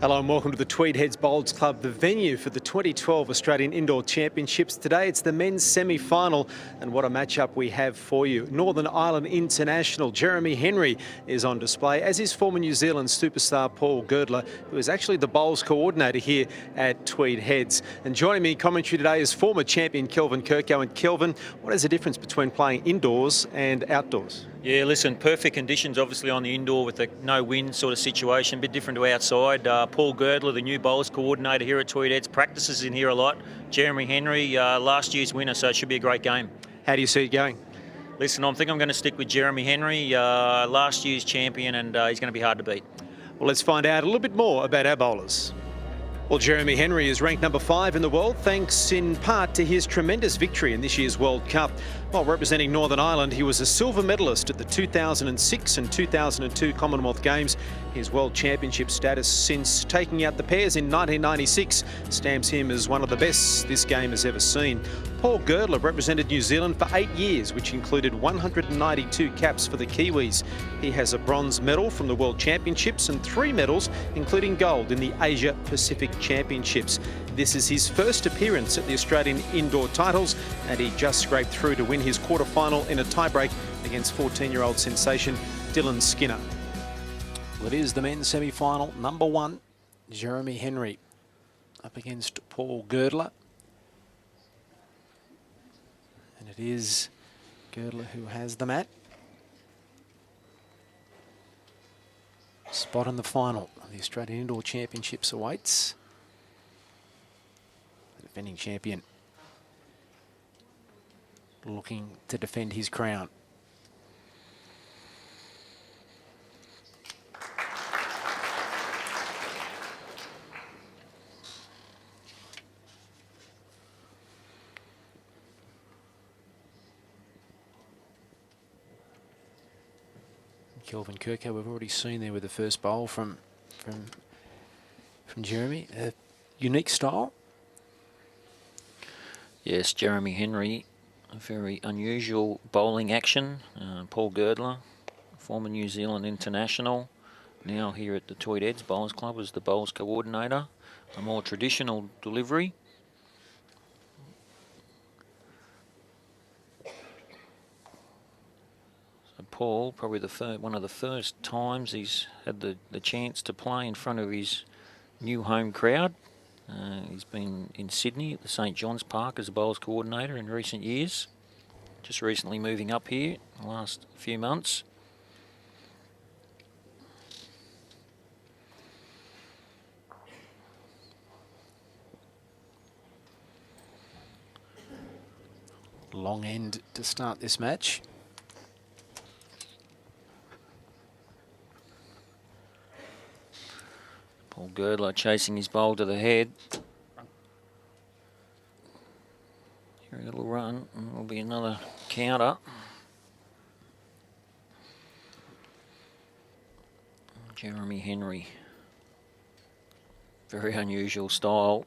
Hello and welcome to the Tweed Heads Bowls Club, the venue for the 2012 Australian Indoor Championships. Today it's the men's semi-final, and what a matchup we have for you. Northern Ireland international Jeremy Henry is on display, as is former New Zealand superstar Paul Girdler, who is actually the bowls coordinator here at Tweed Heads. And joining me in commentary today is former champion 𝘗𝘳𝘰𝘶𝘥𝘭𝘺. And Kelvin, what is the difference between playing indoors and outdoors? Yeah, listen, perfect conditions obviously on the indoor with a no wind sort of situation, a bit different to outside. Paul Girdler, the new bowls coordinator here at Tweed Heads, practices in here a lot. Jeremy Henry, last year's winner, so it should be a great game. How do you see it going? Listen, I think I'm going to stick with Jeremy Henry, last year's champion, and he's going to be hard to beat. Well, let's find out a little bit more about our bowlers. Well, Jeremy Henry is ranked number 5 in the world, thanks in part to his tremendous victory in this year's World Cup. While representing Northern Ireland, he was a silver medalist at the 2006 and 2002 Commonwealth Games. His World Championship status since taking out the pairs in 1996 stamps him as one of the best this game has ever seen. Paul Girdler represented New Zealand for 8 years, which included 192 caps for the Kiwis. He has a bronze medal from the World Championships and 3 medals, including gold in the Asia Pacific Championships. This is his first appearance at the Australian indoor titles, and he just scraped through to win his quarter-final in a tiebreak against 14-year-old sensation Dylan Skinner. Well, it is the men's semi-final, number 1, Jeremy Henry up against Paul Girdler. And it is Girdler who has the mat. Spot in the final of the Australian Indoor Championships awaits. The defending champion looking to defend his crown. 𝘗𝘳𝘰𝘶𝘥𝘭𝘺, we've already seen there with the first bowl from Jeremy. A unique style. Yes, Jeremy Henry, a very unusual bowling action. Paul Girdler, former New Zealand international, now here at the Tweed Heads Bowls Club as the bowls coordinator. A more traditional delivery. Paul, probably one of the first times he's had the chance to play in front of his new home crowd. He's been in Sydney at the St John's Park as a bowls coordinator in recent years. Just recently moving up here in the last few months. Long end to start this match. Paul Girdler chasing his bowl to the head. Here a little run, and will be another counter. Jeremy Henry. Very unusual style.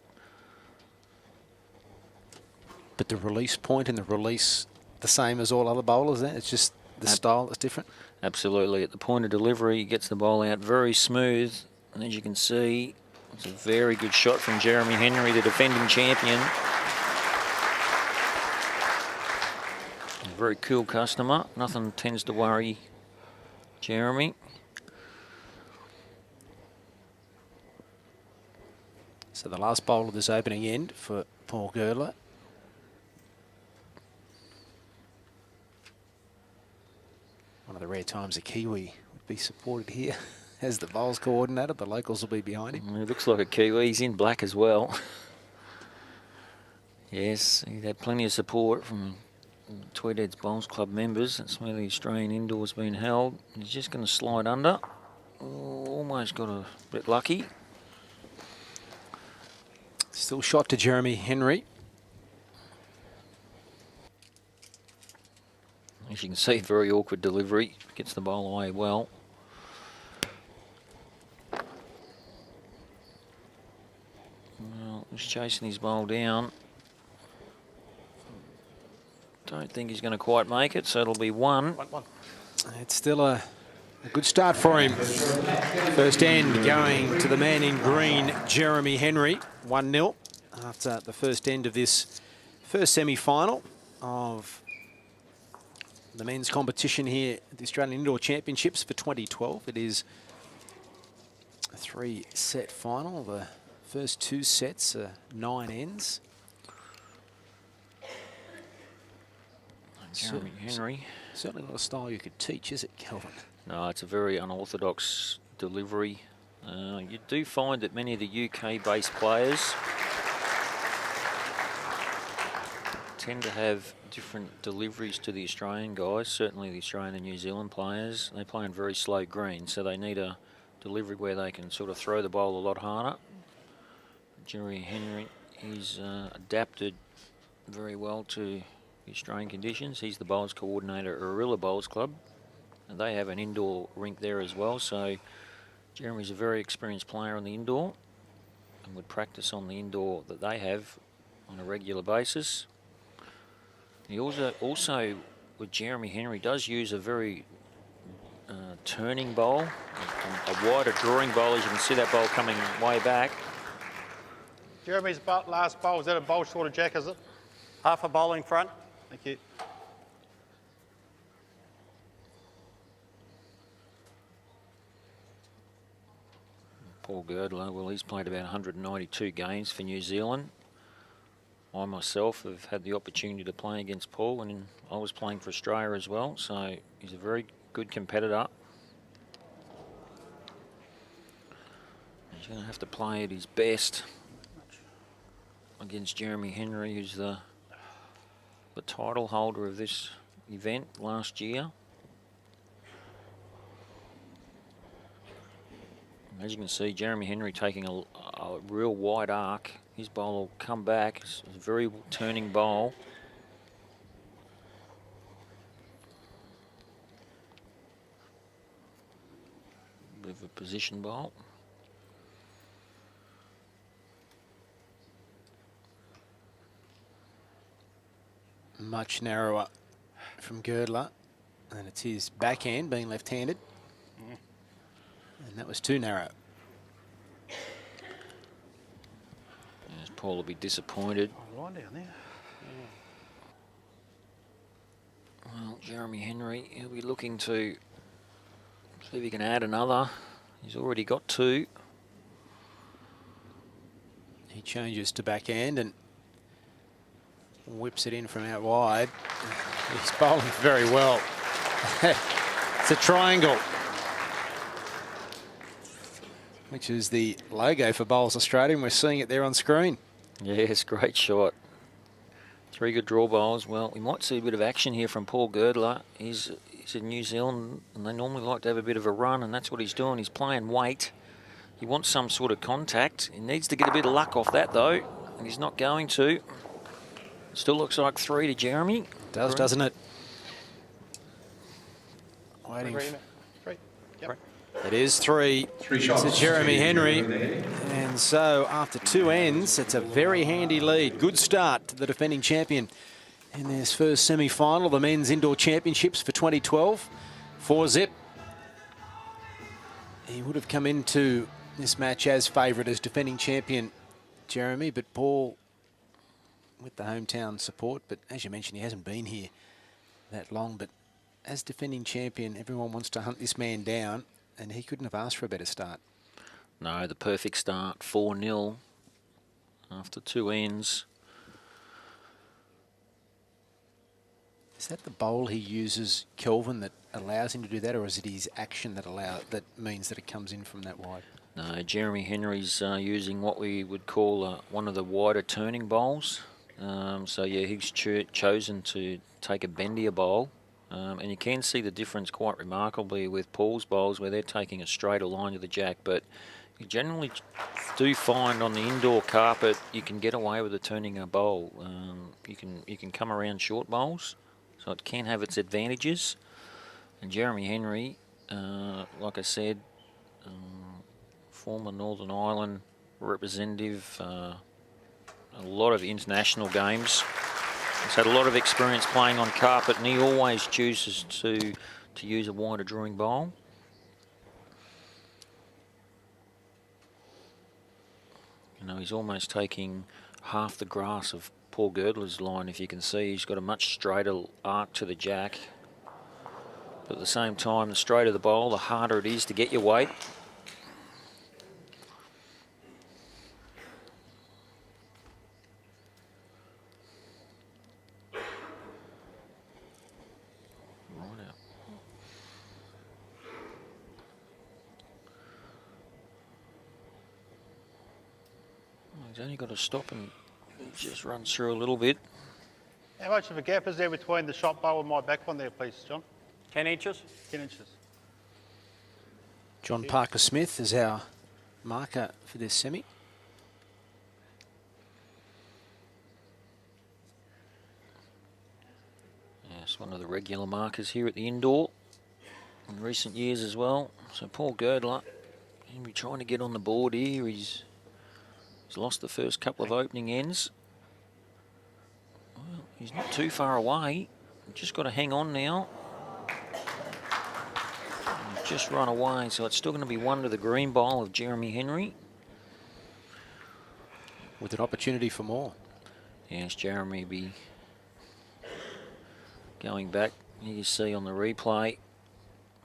But the release point and the release the same as all other bowlers there? It's just the style that's different? Absolutely. At the point of delivery, he gets the bowl out very smooth. And as you can see, it's a very good shot from Jeremy Henry, the defending champion. A very cool customer. Nothing tends to worry Jeremy. So the last bowl of this opening end for Paul Girdler. One of the rare times a Kiwi would be supported here. As the bowls coordinator, the locals will be behind him. It looks like a Kiwi. He's in black as well. Yes, he had plenty of support from Tweed Heads Bowls Club members. That's where the Australian indoor's been held. He's just going to slide under. Oh, almost got a bit lucky. Still shot to Jeremy Henry. As you can see, very awkward delivery. Gets the bowl away well. Well, he's chasing his bowl down. Don't think he's going to quite make it, so it'll be one. It's still a A good start for him. First end going to the man in green, 𝘗𝘳𝘰𝘶𝘥𝘭𝘺, 1-0 after the first end of this first semi-final of the men's competition here at the Australian Indoor Championships for 2012. It is a 3-set final. The first 2 sets are 9 ends. 𝘗𝘳𝘰𝘶𝘥𝘭𝘺. Certainly not a style you could teach, is it, Kelvin? No, it's a very unorthodox delivery. You do find that many of the UK-based players tend to have different deliveries to the Australian guys. Certainly the Australian and New Zealand players, they play in very slow green, so they need a delivery where they can sort of throw the bowl a lot harder. 𝘗𝘳𝘰𝘶𝘥𝘭𝘺 is adapted very well to the Australian conditions. He's the bowls coordinator at Girdler Bowls Club, and they have an indoor rink there as well. So Jeremy's a very experienced player on the indoor and would practice on the indoor that they have on a regular basis. He also with 𝘗𝘳𝘰𝘶𝘥𝘭𝘺, does use a very turning bowl, a wider drawing bowl. As you can see that bowl coming way back. Jeremy's last bowl, is that a bowl short of Jack, is it? Half a bowl in front. Thank you. Paul Girdler, well, he's played about 192 games for New Zealand. I myself have had the opportunity to play against Paul, and I was playing for Australia as well, so he's a very good competitor. He's going to have to play at his best against 𝘗𝘳𝘰𝘶𝘥𝘭𝘺, who's the title holder of this event last year. As you can see, 𝘗𝘳𝘰𝘶𝘥𝘭𝘺 taking a real wide arc. His bowl will come back. It's a very turning bowl. Bit of a position bowl. Much narrower from Girdler, and it's his backhand being left-handed. And that was too narrow. Yes, Paul will be disappointed. Line down there. Well, 𝘗𝘳𝘰𝘶𝘥𝘭𝘺, he'll be looking to see if he can add another. He's already got 2. He changes to backhand and whips it in from out wide. He's bowling very well. It's a triangle, which is the logo for Bowls Australia, and we're seeing it there on screen. Yes, great shot. 3 good draw bowls. Well, we might see a bit of action here from Paul Girdler. He's in New Zealand, and they normally like to have a bit of a run, and that's what he's doing. He's playing weight. He wants some sort of contact. He needs to get a bit of luck off that, though, and he's not going to. Still looks like 3 to Jeremy. Does, doesn't it? Waiting. 3. Yep. It is 3. It's a 𝘗𝘳𝘰𝘶𝘥𝘭𝘺. And so after 2 ends, it's a very handy lead. Good start to the defending champion in this first semi-final, the men's indoor championships for 2012. 4-zip. He would have come into this match as favourite as defending champion Jeremy, but Paul with the hometown support. But as you mentioned, he hasn't been here that long. But as defending champion, everyone wants to hunt this man down, and he couldn't have asked for a better start. No, the perfect start, 4-0 after 2 ends. Is that the bowl he uses, Kelvin, that allows him to do that, or is it his action that means that it comes in from that wide? No, 𝘗𝘳𝘰𝘶𝘥𝘭𝘺's using what we would call one of the wider turning bowls. So yeah, he's chosen to take a bendier bowl. And you can see the difference quite remarkably with Paul's bowls, where they're taking a straighter line to the jack. But you generally do find on the indoor carpet you can get away with turning a bowl. You can come around short bowls, so it can have its advantages. And 𝘗𝘳𝘰𝘶𝘥𝘭𝘺, like I said, former Northern Ireland representative, a lot of international games. He's had a lot of experience playing on carpet, and he always chooses to use a wider drawing bowl. You know, he's almost taking half the grass of Paul Girdler's line. If you can see, he's got a much straighter arc to the jack. But at the same time, the straighter the bowl, the harder it is to get your weight. Right out. He's only got to stop and just run through a little bit. How much of a gap is there between the shot bowl and my back one there, please, John? 10 inches. 10 inches. John Parker Smith is our marker for this semi. Yes, one of the regular markers here at the indoor in recent years as well. So Paul Girdler, he'll be trying to get on the board here. He's lost the first couple of opening ends. Well, he's not too far away. Just got to hang on now. He's just run away, so it's still going to be one to the green bowl of Jeremy Henry. With an opportunity for more. Yes, Jeremy be going back. You see on the replay,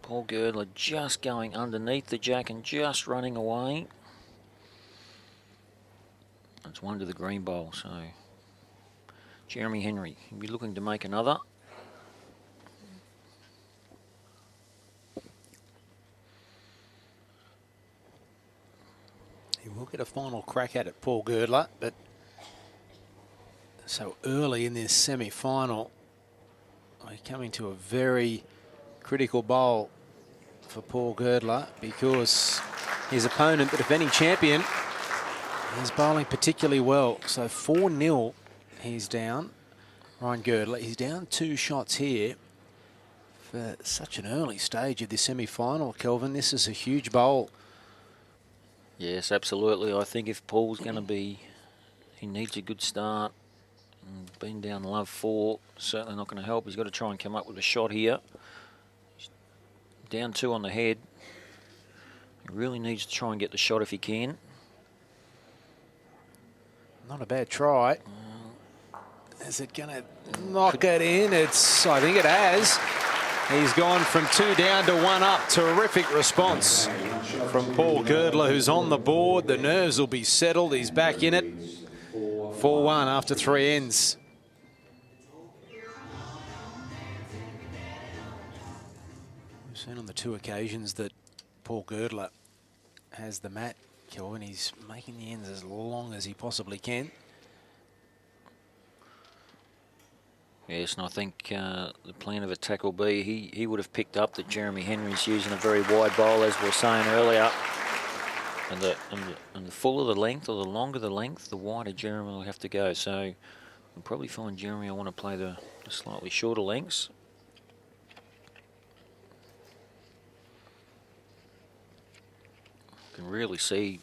Paul Girdler just going underneath the jack and just running away. It's one to the green bowl, so Jeremy Henry, he'll be looking to make another. He will get a final crack at it, Paul Girdler, but so early in this semi-final, we're coming to a very critical bowl for Paul Girdler because his opponent, the defending champion, is bowling particularly well. So 4-0 he's down, Ryan Girdler. He's down 2 shots here for such an early stage of the semi-final, Kelvin. This is a huge bowl. Yes, absolutely. I think if Paul's going to be, he needs a good start. And being down love 4, certainly not going to help. He's got to try and come up with a shot here. He's down 2 on the head. He really needs to try and get the shot if he can. Not a bad try. Is it going to knock it in? I think it has. He's gone from 2 down to 1 up. Terrific response from Paul Girdler, who's on the board. The nerves will be settled. He's back in it. 4-1 after 3 ends. We've seen on the 2 occasions that Paul Girdler has the mat, Kelvin. He's making the ends as long as he possibly can. Yes, and I think the plan of attack will be he would have picked up that Jeremy Henry's using a very wide bowl, as we were saying earlier. And the fuller the length or the longer the length, the wider Jeremy will have to go. So you'll probably find Jeremy, I want to play the slightly shorter lengths. You can really see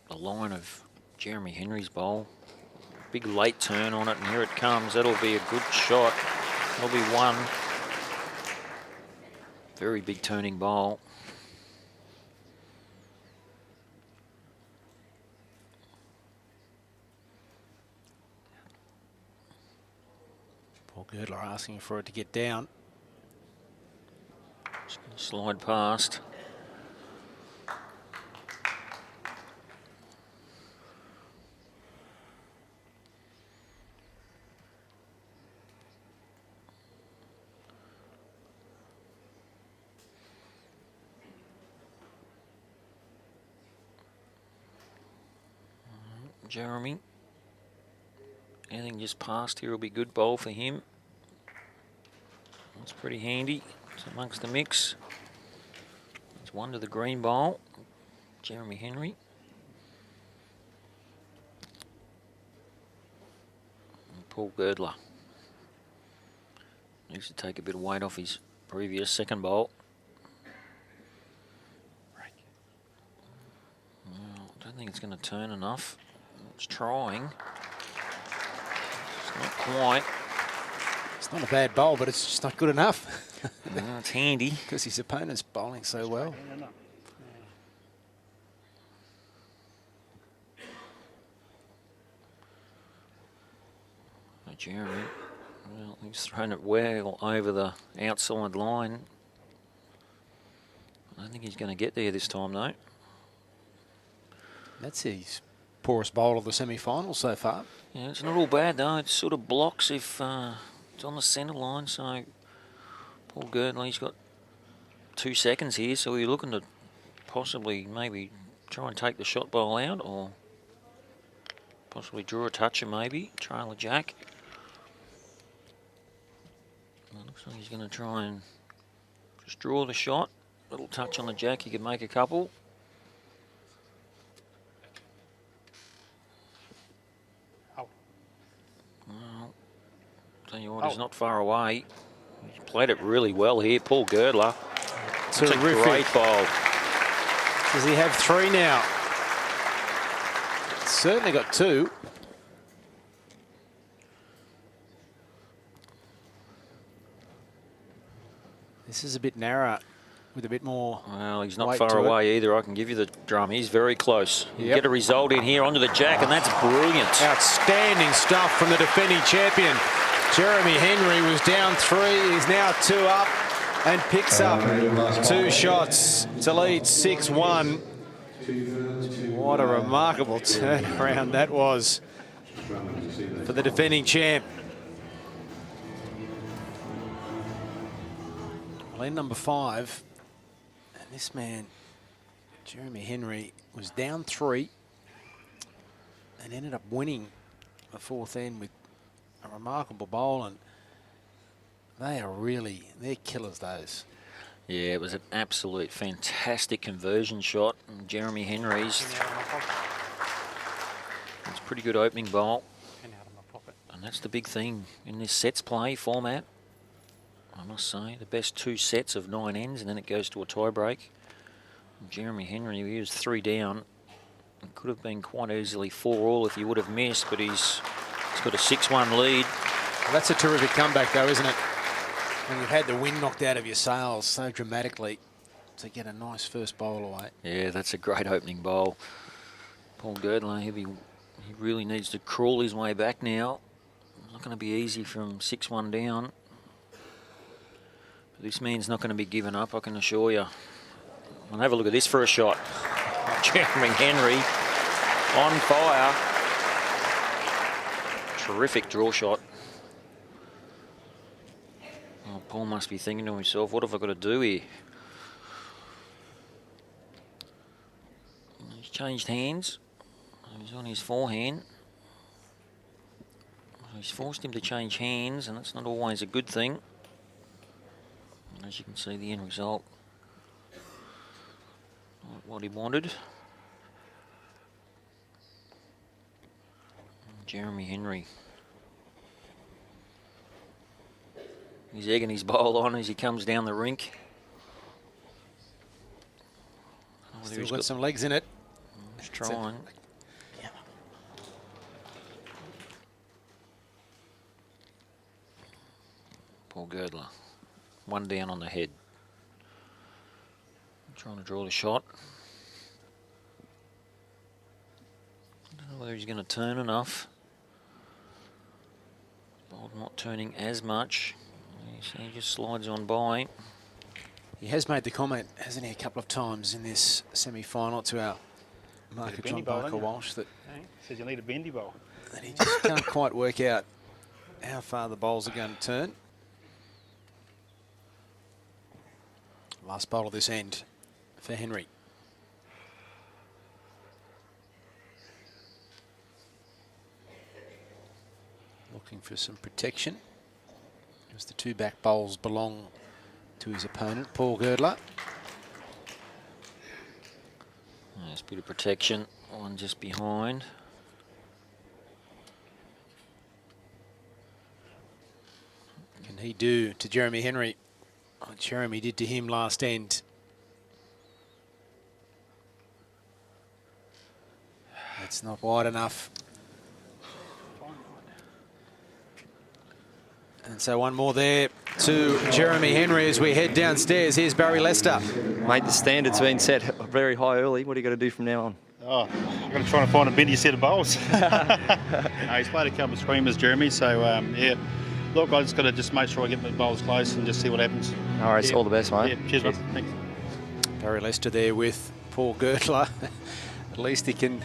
the line of Jeremy Henry's bowl. Big late turn on it, and here it comes. That'll be a good shot. That'll be 1. Very big turning bowl. Paul Girdler asking for it to get down. Just gonna slide past. Jeremy. Anything just past here will be good bowl for him. That's pretty handy. It's amongst the mix. It's 1 to the green bowl. Jeremy Henry. And Paul Girdler. Needs to take a bit of weight off his previous second bowl. Well, I don't think it's going to turn enough. It's trying. It's not quite. It's not a bad bowl, but it's just not good enough. No, it's handy. Because his opponent's bowling so well. Jeremy, well, he's thrown it well over the outside line. I don't think he's going to get there this time, though. That's his poorest bowl of the semi-final so far. Yeah, it's not all bad, though. It sort of blocks if it's on the centre line. So Paul Girdler's got 2 seconds here, so we're looking to possibly maybe try and take the shot bowl out, or possibly draw a toucher, maybe trail a jack. Well, looks like he's going to try and just draw the shot. Little touch on the jack, he could make a couple. Oh. Well, tell you what, he's not far away. He's played it really well here, Paul Girdler. It's a great bowl. Does he have 3 now? Certainly got 2. This is a bit narrow with a bit more. Well, he's not far away either. I can give you the drum. He's very close. You get a result in here onto the jack, and that's brilliant. Outstanding stuff from the defending champion. Jeremy Henry was down 3. He's now 2 up and picks up 2 shots to lead 6-1. What a remarkable turnaround that was for the defending champ. Well, in number 5, and this man, Jeremy Henry, was down 3 and ended up winning the 4th end with a remarkable bowl, and they are really, they're killers, those. Yeah, it was an absolute fantastic conversion shot. And Jeremy Henry's. It's a pretty good opening bowl. And that's the big thing in this sets play format. I must say, the best 2 sets of 9 ends, and then it goes to a tie break. Jeremy Henry, he was 3 down. It could have been quite easily 4-all if he would have missed, but he's got a 6-1 lead. Well, that's a terrific comeback, though, isn't it? When you've had the wind knocked out of your sails so dramatically to get a nice first bowl away. Yeah, that's a great opening bowl. Paul Girdler, he really needs to crawl his way back now. Not going to be easy from 6-1 down. But this man's not going to be given up, I can assure you. I'll have a look at this for a shot. Jeremy Henry on fire. Terrific draw shot. Oh, Paul must be thinking to himself, what have I got to do here? He's changed hands. He's on his forehand. He's forced him to change hands, and that's not always a good thing. And as you can see, the end result, not what he wanted. Jeremy Henry. He's egging his bowl on as he comes down the rink. Still got some legs in it. He's trying. Yeah. Paul Girdler. 1 down on the head. Trying to draw the shot. I don't know whether he's going to turn enough. Bowl not turning as much. He just slides on by. He has made the comment, hasn't he, a couple of times in this semi-final to our marker John Barker Walsh that says you need a bendy bowl. That he just can't quite work out how far the bowls are going to turn. Last bowl of this end for Henry. Looking for some protection, as the 2 back bowls belong to his opponent, Paul Girdler. Nice bit of protection, one just behind. Can he do to Jeremy Henry what Jeremy did to him last end? That's not wide enough. And so one more there to Jeremy Henry as we head downstairs. Here's Barry Lester. Mate, the standard's been set very high early. What are you going to do from now on? Oh, going to try and find a bendy set of bowls. No, he's played a couple of screamers, Jeremy, so yeah. Look, I just got to just make sure I get my bowls close and just see what happens. All right, Yeah. all the best, mate. Yeah, cheers, mate. Thanks. Barry Lester there with Paul Girdler. At least he can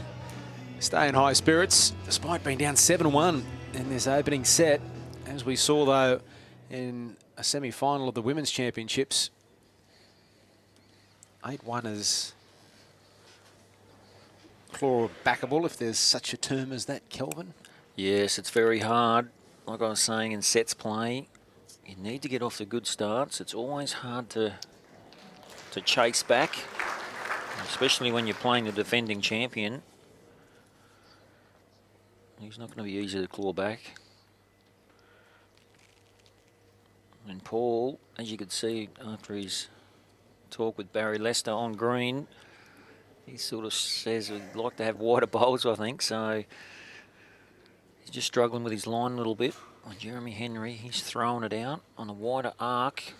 stay in high spirits despite being down 7-1 in this opening set. As we saw, though, in a semi-final of the Women's Championships, 8-1 is claw-backable, if there's such a term as that, Kelvin. Yes, it's very hard. Like I was saying, in sets play, you need to get off the good starts. It's always hard to chase back, especially when you're playing the defending champion. He's not going to be easy to claw back. And Paul, as you could see after his talk with Barry Lester on green, he sort of says he'd like to have wider bowls, I think. So he's just struggling with his line a little bit. And Jeremy Henry, he's throwing it out on a wider arc,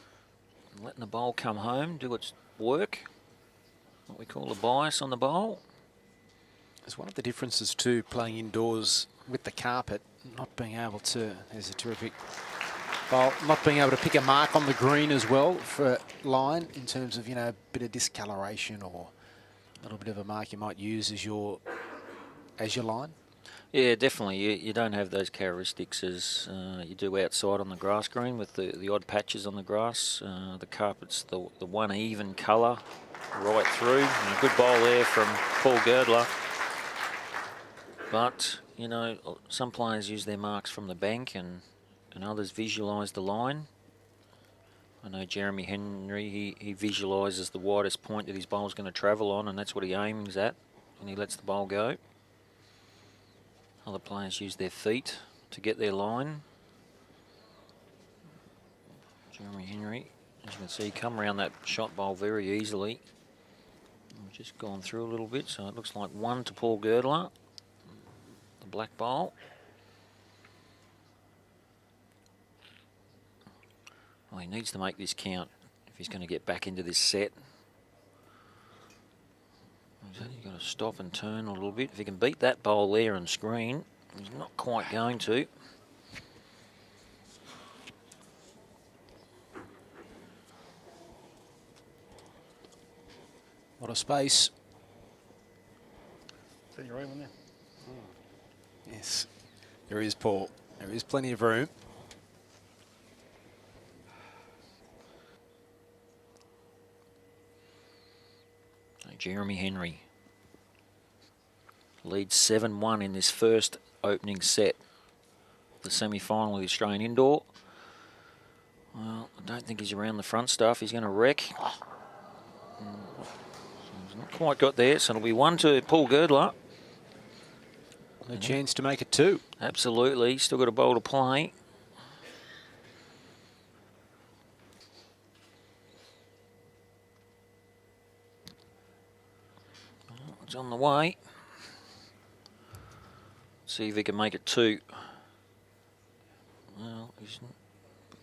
and letting the bowl come home, do its work. What we call a bias on the bowl. It's one of the differences too, playing indoors with the carpet, not being able to, there's a terrific bowl, not being able to pick a mark on the green as well for line in terms of, you know, a bit of discoloration or a little bit of a mark you might use as your line. Yeah, definitely. You don't have those characteristics as you do outside on the grass green with the odd patches on the grass. The carpet's the one even colour right through. And a good bowl there from Paul Girdler. But, you know, some players use their marks from the bank and others visualise the line. I know Jeremy Henry, he visualises the widest point that his bowl's going to travel on, and that's what he aims at when he lets the bowl go. Other players use their feet to get their line. Jeremy Henry, as you can see, come around that shot bowl very easily. We've just gone through a little bit, so it looks like 1 to Paul Girdler, the black bowl. Well, he needs to make this count if he's going to get back into this set. You've got to stop and turn a little bit. If he can beat that bowl there and screen, he's not quite going to. A lot of space. Is that your room in there? Yes, there is, Paul. There is plenty of room. Jeremy Henry leads 7-1 in this first opening set. The semi-final of the Australian Indoor. Well, I don't think he's around the front stuff. He's going to wreck. He's not quite got there, so it'll be 1 to Paul Girdler. A chance to make it 2. Absolutely. Still got a bowl to play. It's on the way. See if he can make it 2. Well, he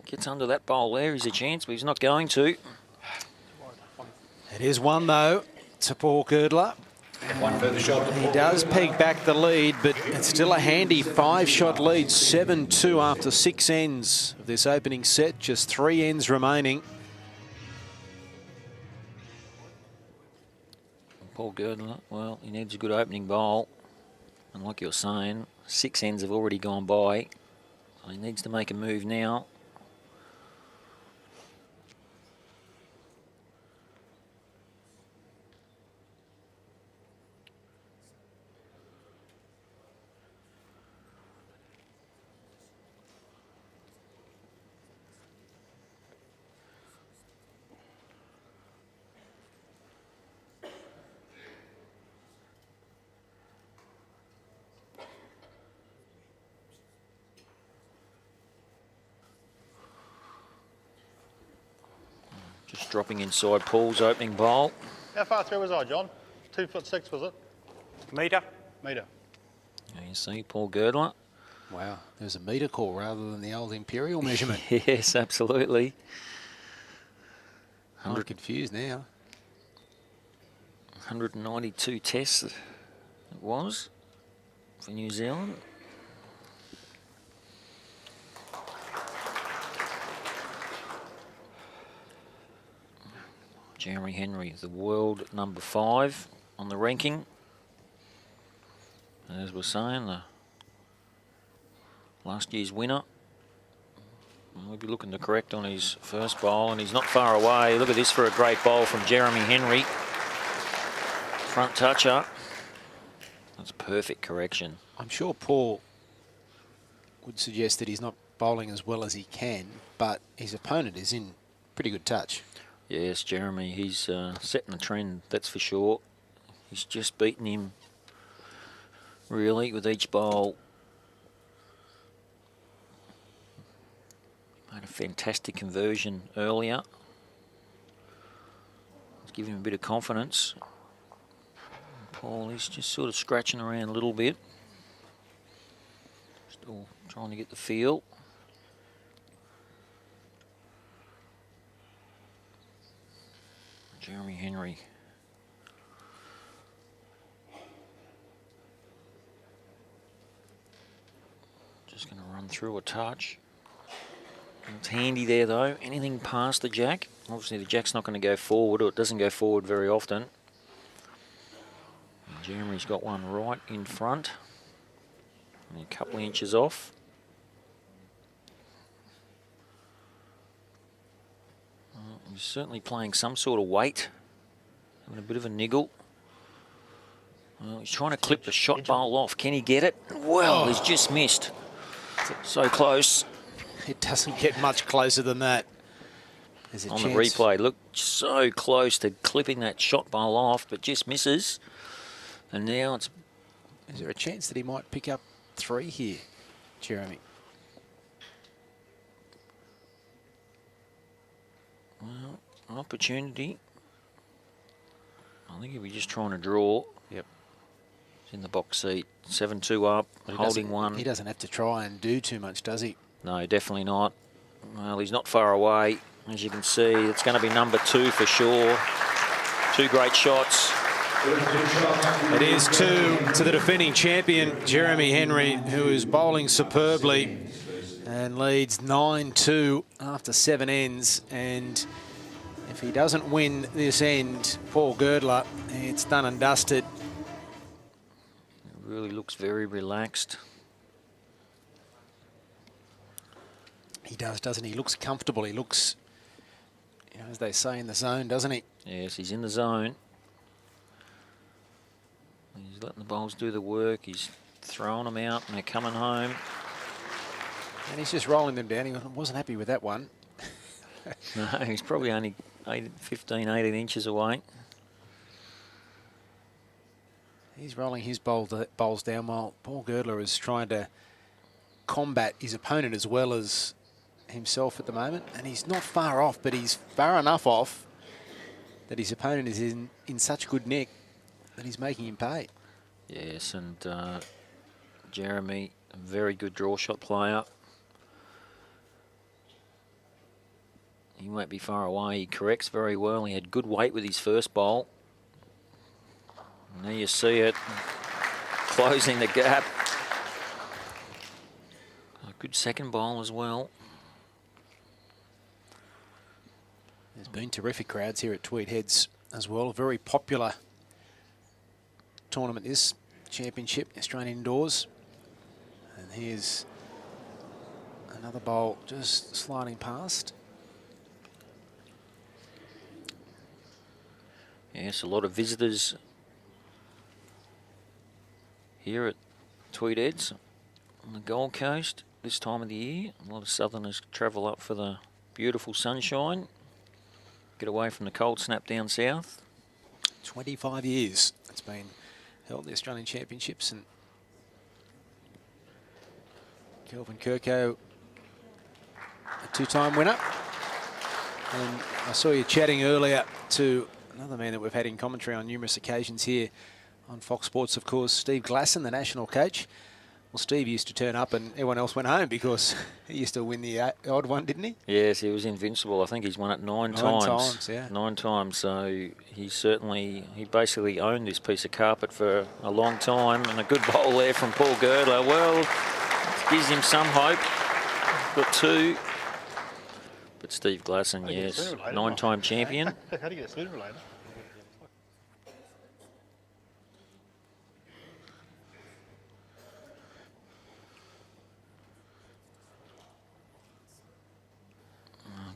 gets under that bowl there. He's a chance, but he's not going to. It is 1, though, to Paul Girdler. He does peg back the lead, but it's still a handy 5-shot lead. 7-2 after 6 ends of this opening set. Just 3 ends remaining. Paul Girdler, well, he needs a good opening bowl. And like you're saying, 6 ends have already gone by. So he needs to make a move now. Just dropping inside Paul's opening bowl. How far through was I, John? 2'6", was it? Metre. Metre. There you see Paul Girdler. Wow, there's a metre call rather than the old imperial measurement. Yes, absolutely. I'm confused now. 192 tests It was for New Zealand. Jeremy Henry, the world number 5 on the ranking. As we're saying, the last year's winner. We'll be looking to correct on his first bowl, and he's not far away. Look at this for a great bowl from Jeremy Henry. Front toucher. That's perfect correction. I'm sure Paul would suggest that he's not bowling as well as he can, but his opponent is in pretty good touch. Yes, Jeremy, he's setting the trend, that's for sure. He's just beaten him, really, with each bowl. Made a fantastic conversion earlier. Let's give him a bit of confidence. Paul is just sort of scratching around a little bit. Still trying to get the feel. Jeremy Henry. Just going to run through a touch. It's handy there though. Anything past the jack. Obviously the jack's not going to go forward, or it doesn't go forward very often. And Jeremy's got one right in front. And a couple of inches off. He's certainly playing some sort of weight. Having a bit of a niggle. Well, he's trying to clip the shot bowl off. Can he get it? Well, he's just missed. So close. It doesn't get much closer than that. There's a On chance. the replay, look, so close to clipping that shot bowl off, but just misses. And now it's... Is there a chance that he might pick up 3 here, Jeremy? Well, an opportunity. I think he'll be just trying to draw. Yep. He's in the box seat, 7-2 up, holding one. He doesn't have to try and do too much, does he? No, definitely not. Well, he's not far away. As you can see, it's going to be number 2 for sure. 2 great shots. It is 2 to the defending champion, Jeremy Henry, who is bowling superbly and leads 9-2 after 7 ends. And if he doesn't win this end, Paul Girdler, it's done and dusted. It really looks very relaxed. He does, doesn't he? He looks comfortable. He looks, you know, as they say, in the zone, doesn't he? Yes, he's in the zone. He's letting the bowls do the work. He's throwing them out and they're coming home. And he's just rolling them down. He wasn't happy with that one. No, he's probably only 15, 18 inches away. He's rolling his bowls down while Paul Girdler is trying to combat his opponent as well as himself at the moment. And he's not far off, but he's far enough off that his opponent is in such good nick that he's making him pay. Yes, and Jeremy, a very good draw shot player. He won't be far away. He corrects very well. He had good weight with his first bowl. And there you see it, closing the gap. A good second bowl as well. There's been terrific crowds here at Tweed Heads as well. A very popular tournament, this championship, Australian indoors. And here's another bowl just sliding past. Yes, a lot of visitors here at Tweed Heads on the Gold Coast this time of the year. A lot of southerners travel up for the beautiful sunshine, get away from the cold snap down south. 25 years it's been held, the Australian Championships, and 𝘗𝘳𝘰𝘶𝘥𝘭𝘺, a 2-time winner. And I saw you chatting earlier to another man that we've had in commentary on numerous occasions here on Fox Sports, of course, Steve Glasson, the national coach Well, Steve used to turn up and everyone else went home because he used to win the odd one, didn't he? Yes, he was invincible. I think he's won it nine Nine times. times, yeah. 9 times. So he basically owned this piece of carpet for a long time. And a good bowl there from Paul Girdler. Well, gives him some hope. Got 2. But Steve Glasson, yes, 9-time champion. How do you get sooner or later?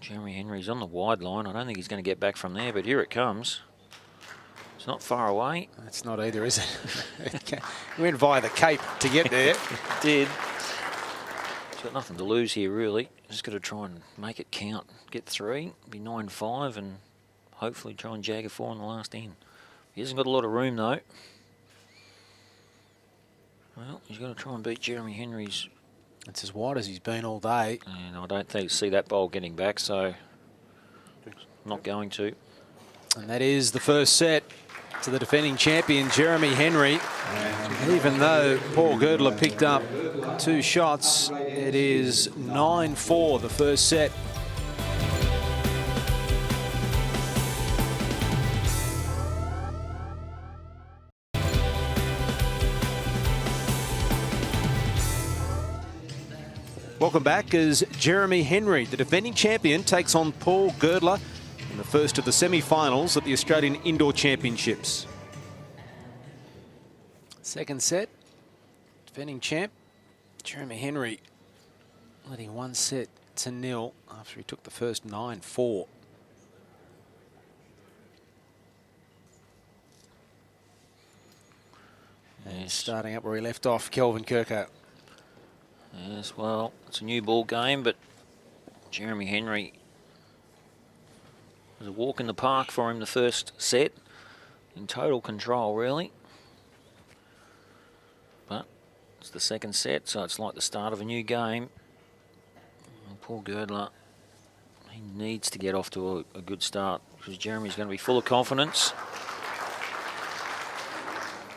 Jeremy Henry's on the wide line. I don't think he's going to get back from there, but here it comes. It's not far away. It's not either, is it? He went via the Cape to get there. Did. He's got nothing to lose here, really. Just got to try and make it count. Get 3, be 9-5, and hopefully try and jag a 4 in the last end. He hasn't got a lot of room, though. Well, he's got to try and beat Jeremy Henry's. It's as wide as he's been all day. And I don't see that bowl getting back, so not going to. And that is the first set to the defending champion, Jeremy Henry. And even though Paul Girdler picked up 2 shots, it is 9-4, the first set. Welcome back as Jeremy Henry, the defending champion, takes on Paul Girdler in the first of the semi-finals at the Australian Indoor Championships. Second set, defending champ, Jeremy Henry leading 1 set to 0 after he took the first 9-4. And starting up where he left off, 𝘗𝘳𝘰𝘶𝘥𝘭𝘺. Yes, well, it's a new ball game, but Jeremy Henry was a walk in the park for him the first set. In total control, really. But it's the second set, so it's like the start of a new game. And Paul Girdler, he needs to get off to a good start because Jeremy's going to be full of confidence.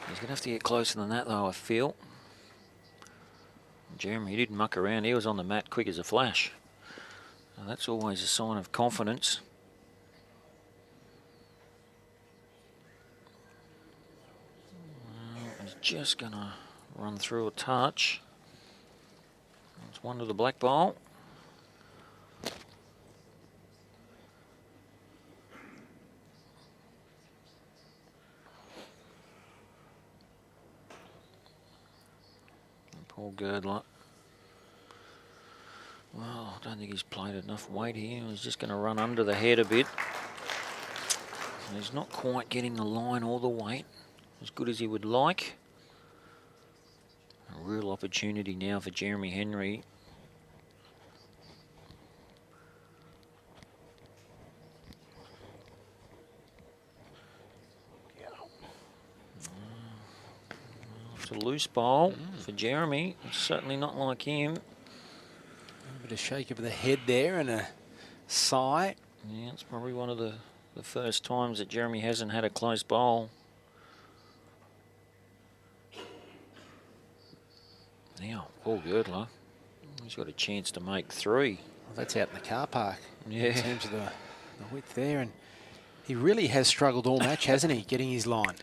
He's going to have to get closer than that, though, I feel. Jeremy, he didn't muck around. He was on the mat quick as a flash. Now, that's always a sign of confidence. Well, he's just going to run through a touch. It's 1 to the black ball. Paul Girdler. Well, I don't think he's played enough weight here. He's just going to run under the head a bit. He's not quite getting the line or the weight as good as he would like. A real opportunity now for Jeremy Henry. It's a loose bowl for Jeremy. It's certainly not like him. A bit of shake of the head there and a sigh. Yeah, it's probably one of the first times that Jeremy hasn't had a close bowl. Now, Paul Girdler, he's got a chance to make 3. Well, that's out in the car park. Yeah. In terms of the width there. And he really has struggled all match, hasn't he, getting his line?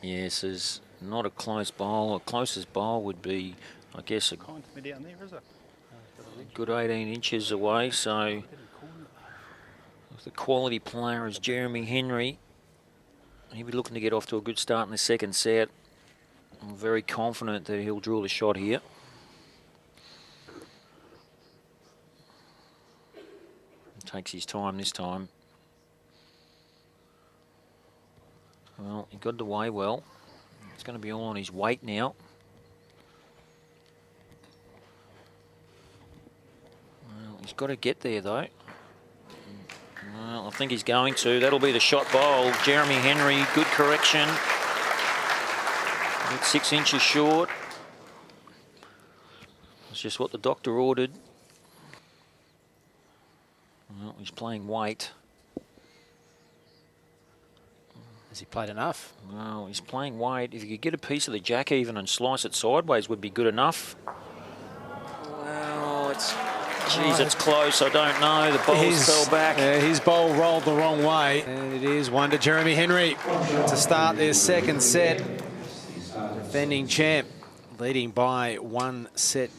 Yes, there's not a close bowl. A closest bowl would be, I guess, a Down there, is it? good 18 inches away. So if the quality player is Jeremy Henry, he'll be looking to get off to a good start in the second set. I'm very confident that he'll drill a shot here. Takes his time this time. Well, he got away well. It's going to be all on his weight now. Well, he's got to get there, though. Well, I think he's going to. That'll be the shot bowl. Jeremy Henry, good correction. It's 6 inches short. It's just what the doctor ordered. Well, he's playing weight. Has he played enough? Well, he's playing weight. If you could get a piece of the jack even and slice it sideways would be good enough. Well, it's close. I don't know. The bowls fell back. His bowl rolled the wrong way. And it is one to Jeremy Henry to start their second set. Defending champ, leading by 1-0.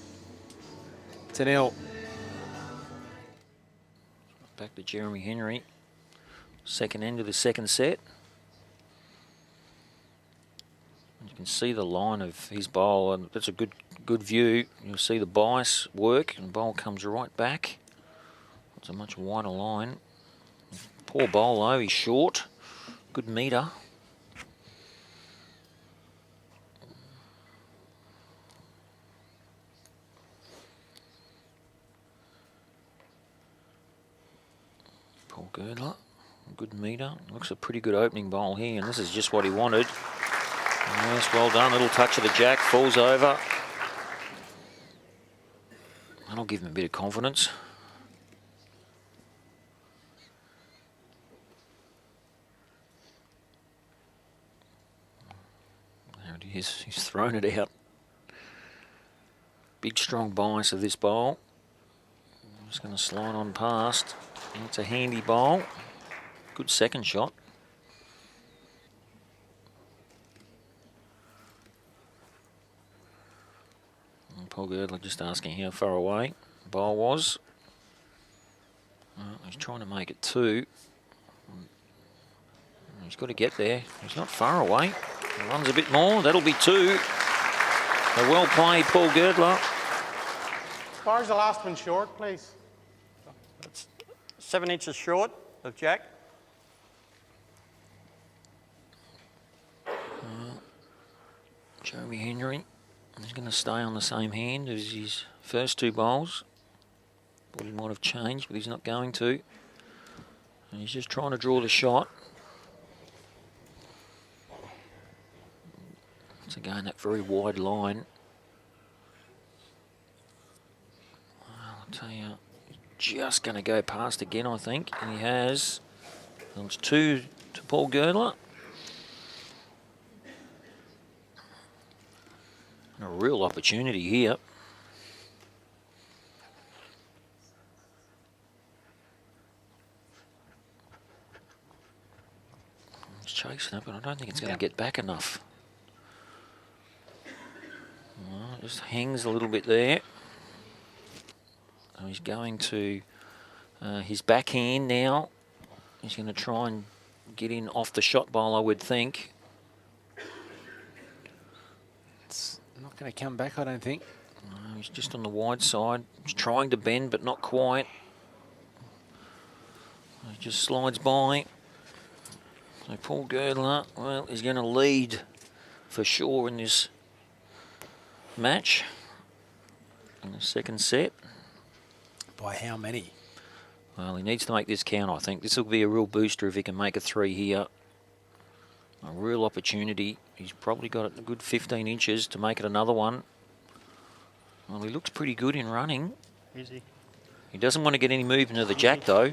Back to Jeremy Henry. Second end of the second set. You can see the line of his bowl, and that's a good view. You'll see the bias work, and the bowl comes right back. It's a much wider line. Poor bowl though, he's short. Good meter. Paul Girdler, good meter. Looks a pretty good opening bowl here, and this is just what he wanted. Yes, well done. Little touch of the jack, falls over. That'll give him a bit of confidence. There it is. He's thrown it out. Big strong bias of this bowl. I'm just going to slide on past. It's a handy bowl. Good second shot. Paul Girdler just asking how far away the bowl was. He's trying to make it 2. He's got to get there. He's not far away. He runs a bit more. That'll be 2. A well played, Paul Girdler. As far as the last one short, please. It's 7 inches short of jack. Jeremy Henry. He's going to stay on the same hand as his first 2 bowls. Thought he might have changed, but he's not going to. And he's just trying to draw the shot. Once again, that very wide line. I'll tell you, just going to go past again, I think. And he has. Well, it's 2 to Paul Girdler. A real opportunity here. He's chasing it, but I don't think it's going to get back enough. Well, it just hangs a little bit there. So he's going to his backhand now. He's going to try and get in off the shot bowl, I would think. Not going to come back, I don't think. No, he's just on the wide side. He's trying to bend, but not quite. He just slides by. So Paul Girdler, well, he's going to lead for sure in this match. In the second set. By how many? Well, he needs to make this count, I think. This will be a real booster if he can make a 3 here. A real opportunity. He's probably got a good 15 inches to make it another one. Well, he looks pretty good in running. Easy. He doesn't want to get any movement of the jack, though.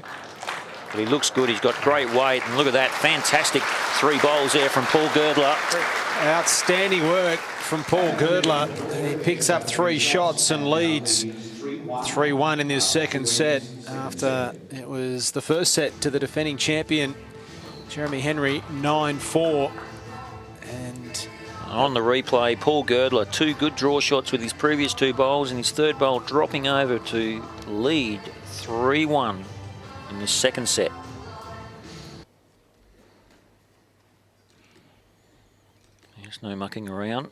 But he looks good. He's got great weight. And look at that. Fantastic 3 bowls there from Paul Girdler. Outstanding work from Paul Girdler. He picks up 3 shots and leads 3-1 in this second set after it was the first set to the defending champion, Jeremy Henry, 9-4. And on the replay, Paul Girdler, 2 good draw shots with his previous 2 bowls, and his third bowl dropping over to lead 3-1 in this second set. There's no mucking around.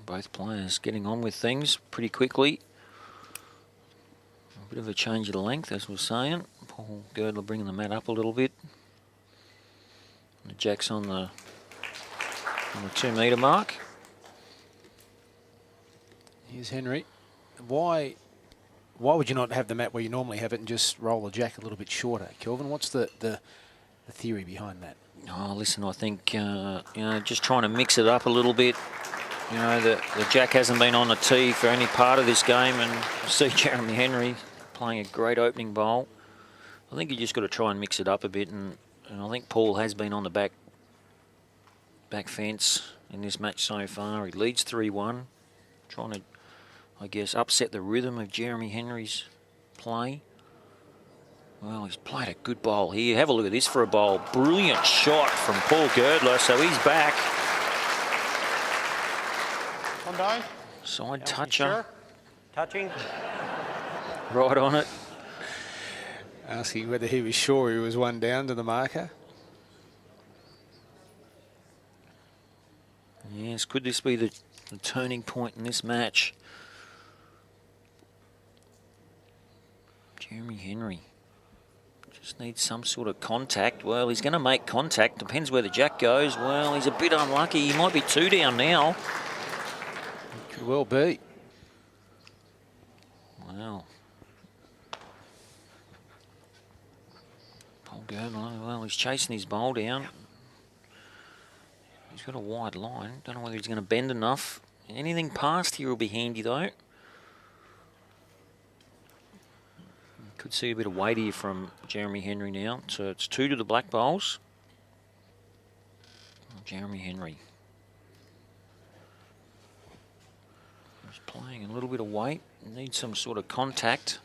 Both players getting on with things pretty quickly. A bit of a change of the length, as we were saying. Paul Girdler bringing the mat up a little bit. And the jack's on the 2 metre mark. Here's Henry. Why would you not have the mat where you normally have it and just roll the jack a little bit shorter? Kelvin, what's the theory behind that? Oh, listen, I think, you know, just trying to mix it up a little bit. You know, the jack hasn't been on the tee for any part of this game, and you see Jeremy Henry playing a great opening bowl. I think you just got to try and mix it up a bit, and I think Paul has been on the back back fence in this match so far. He leads 3-1, trying to, I guess, upset the rhythm of Jeremy Henry's play. Well, he's played a good bowl here. Have a look at this for a bowl. Brilliant shot from Paul Girdler, so he's back. One down. Side toucher. Sure. Touching. Right on it. Asking whether he was sure he was one down to the marker. Yes, could this be the turning point in this match? Jeremy Henry just needs some sort of contact. Well, he's going to make contact. Depends where the jack goes. Well, he's a bit unlucky. He might be 2 down now. Could well be. Wow. Paul Girdler, well, he's chasing his bowl down. He's got a wide line. Don't know whether he's going to bend enough. Anything past here will be handy, though. Could see a bit of weight here from Jeremy Henry now. So it's 2 to the black bowls. Jeremy Henry. He's playing a little bit of weight. Needs some sort of contact.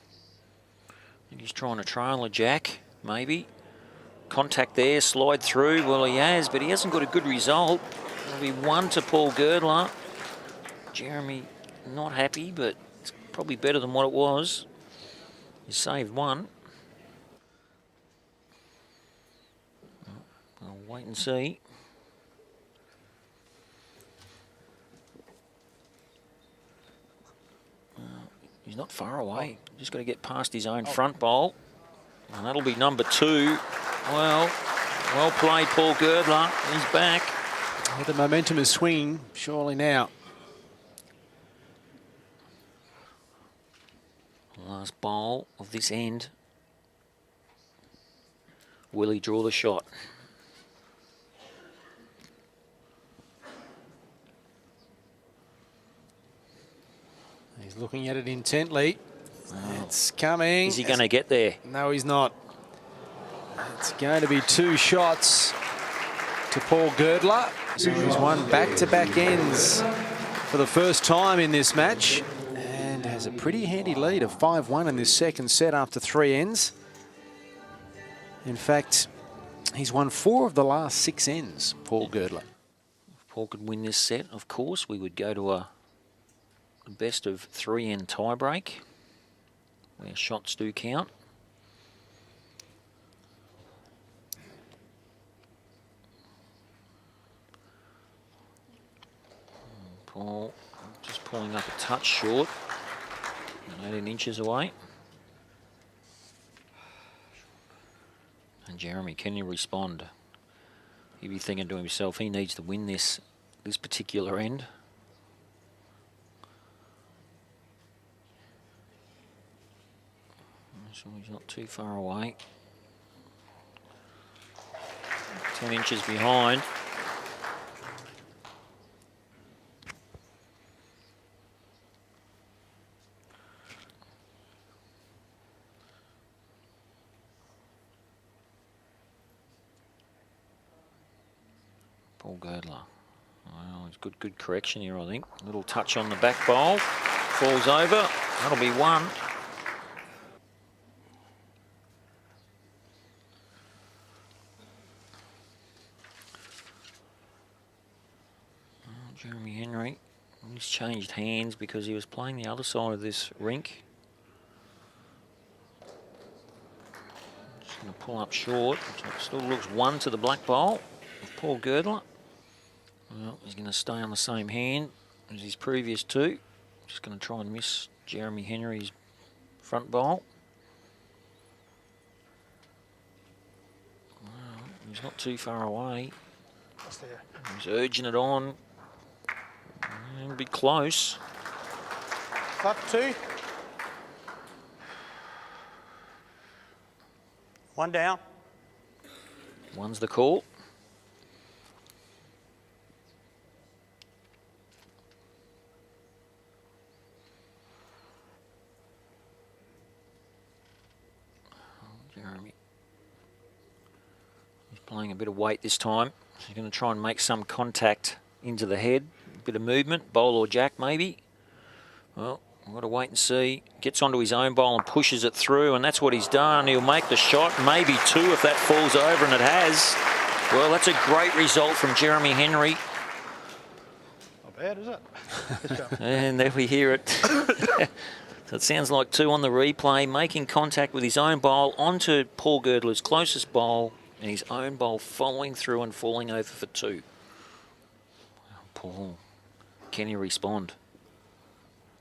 I think he's trying to trail a jack, maybe. Contact there, slide through. Well, he has, but he hasn't got a good result. It'll be 1 to Paul Girdler. Jeremy not happy, but it's probably better than what it was. He saved 1. I'll wait and see. He's not far away. Just got to get past his own front bowl. And that'll be number 2. Well played, Paul Girdler. He's back. Yeah, the momentum is swinging, surely now. Last bowl of this end. Will he draw the shot? He's looking at it intently. It's coming. Is he going to get there? No, he's not. It's going to be 2 shots to Paul Girdler. So he's won back-to-back ends for the first time in this match and has a pretty handy lead of 5-1 in this second set after 3 ends. In fact, he's won 4 of the last 6 ends, Paul Girdler. If Paul could win this set, of course, we would go to a best of 3 end tie break where shots do count. Paul just pulling up a touch short, 18 inches away. And Jeremy, can you respond? He'd be thinking to himself, he needs to win this particular end. So he's not too far away. 10 inches behind. Paul Girdler. Well, it's good correction here, I think. Little touch on the back bowl. Falls over. That'll be 1. Jeremy Henry, he's changed hands because he was playing the other side of this rink. Just going to pull up short. It still looks 1 to the black bowl of Paul Girdler. Well, he's going to stay on the same hand as his previous 2. Just going to try and miss Jeremy Henry's front bowl. Well, he's not too far away. He's urging it on. It'll be close. Flat 2. 1 down. 1's the call. Jeremy. He's playing a bit of weight this time. He's going to try and make some contact into the head. A bit of movement, bowl or jack maybe. Well, we've got to wait and see. Gets onto his own bowl and pushes it through, and that's what he's done. He'll make the shot, maybe two if that falls over, and it has. Well, that's a great result from Jeremy Henry. Not bad, is it? Good job. And there we hear it. So it sounds like two on the replay, making contact with his own bowl onto Paul Girdler's closest bowl, and his own bowl following through and falling over for two. Paul, can he respond?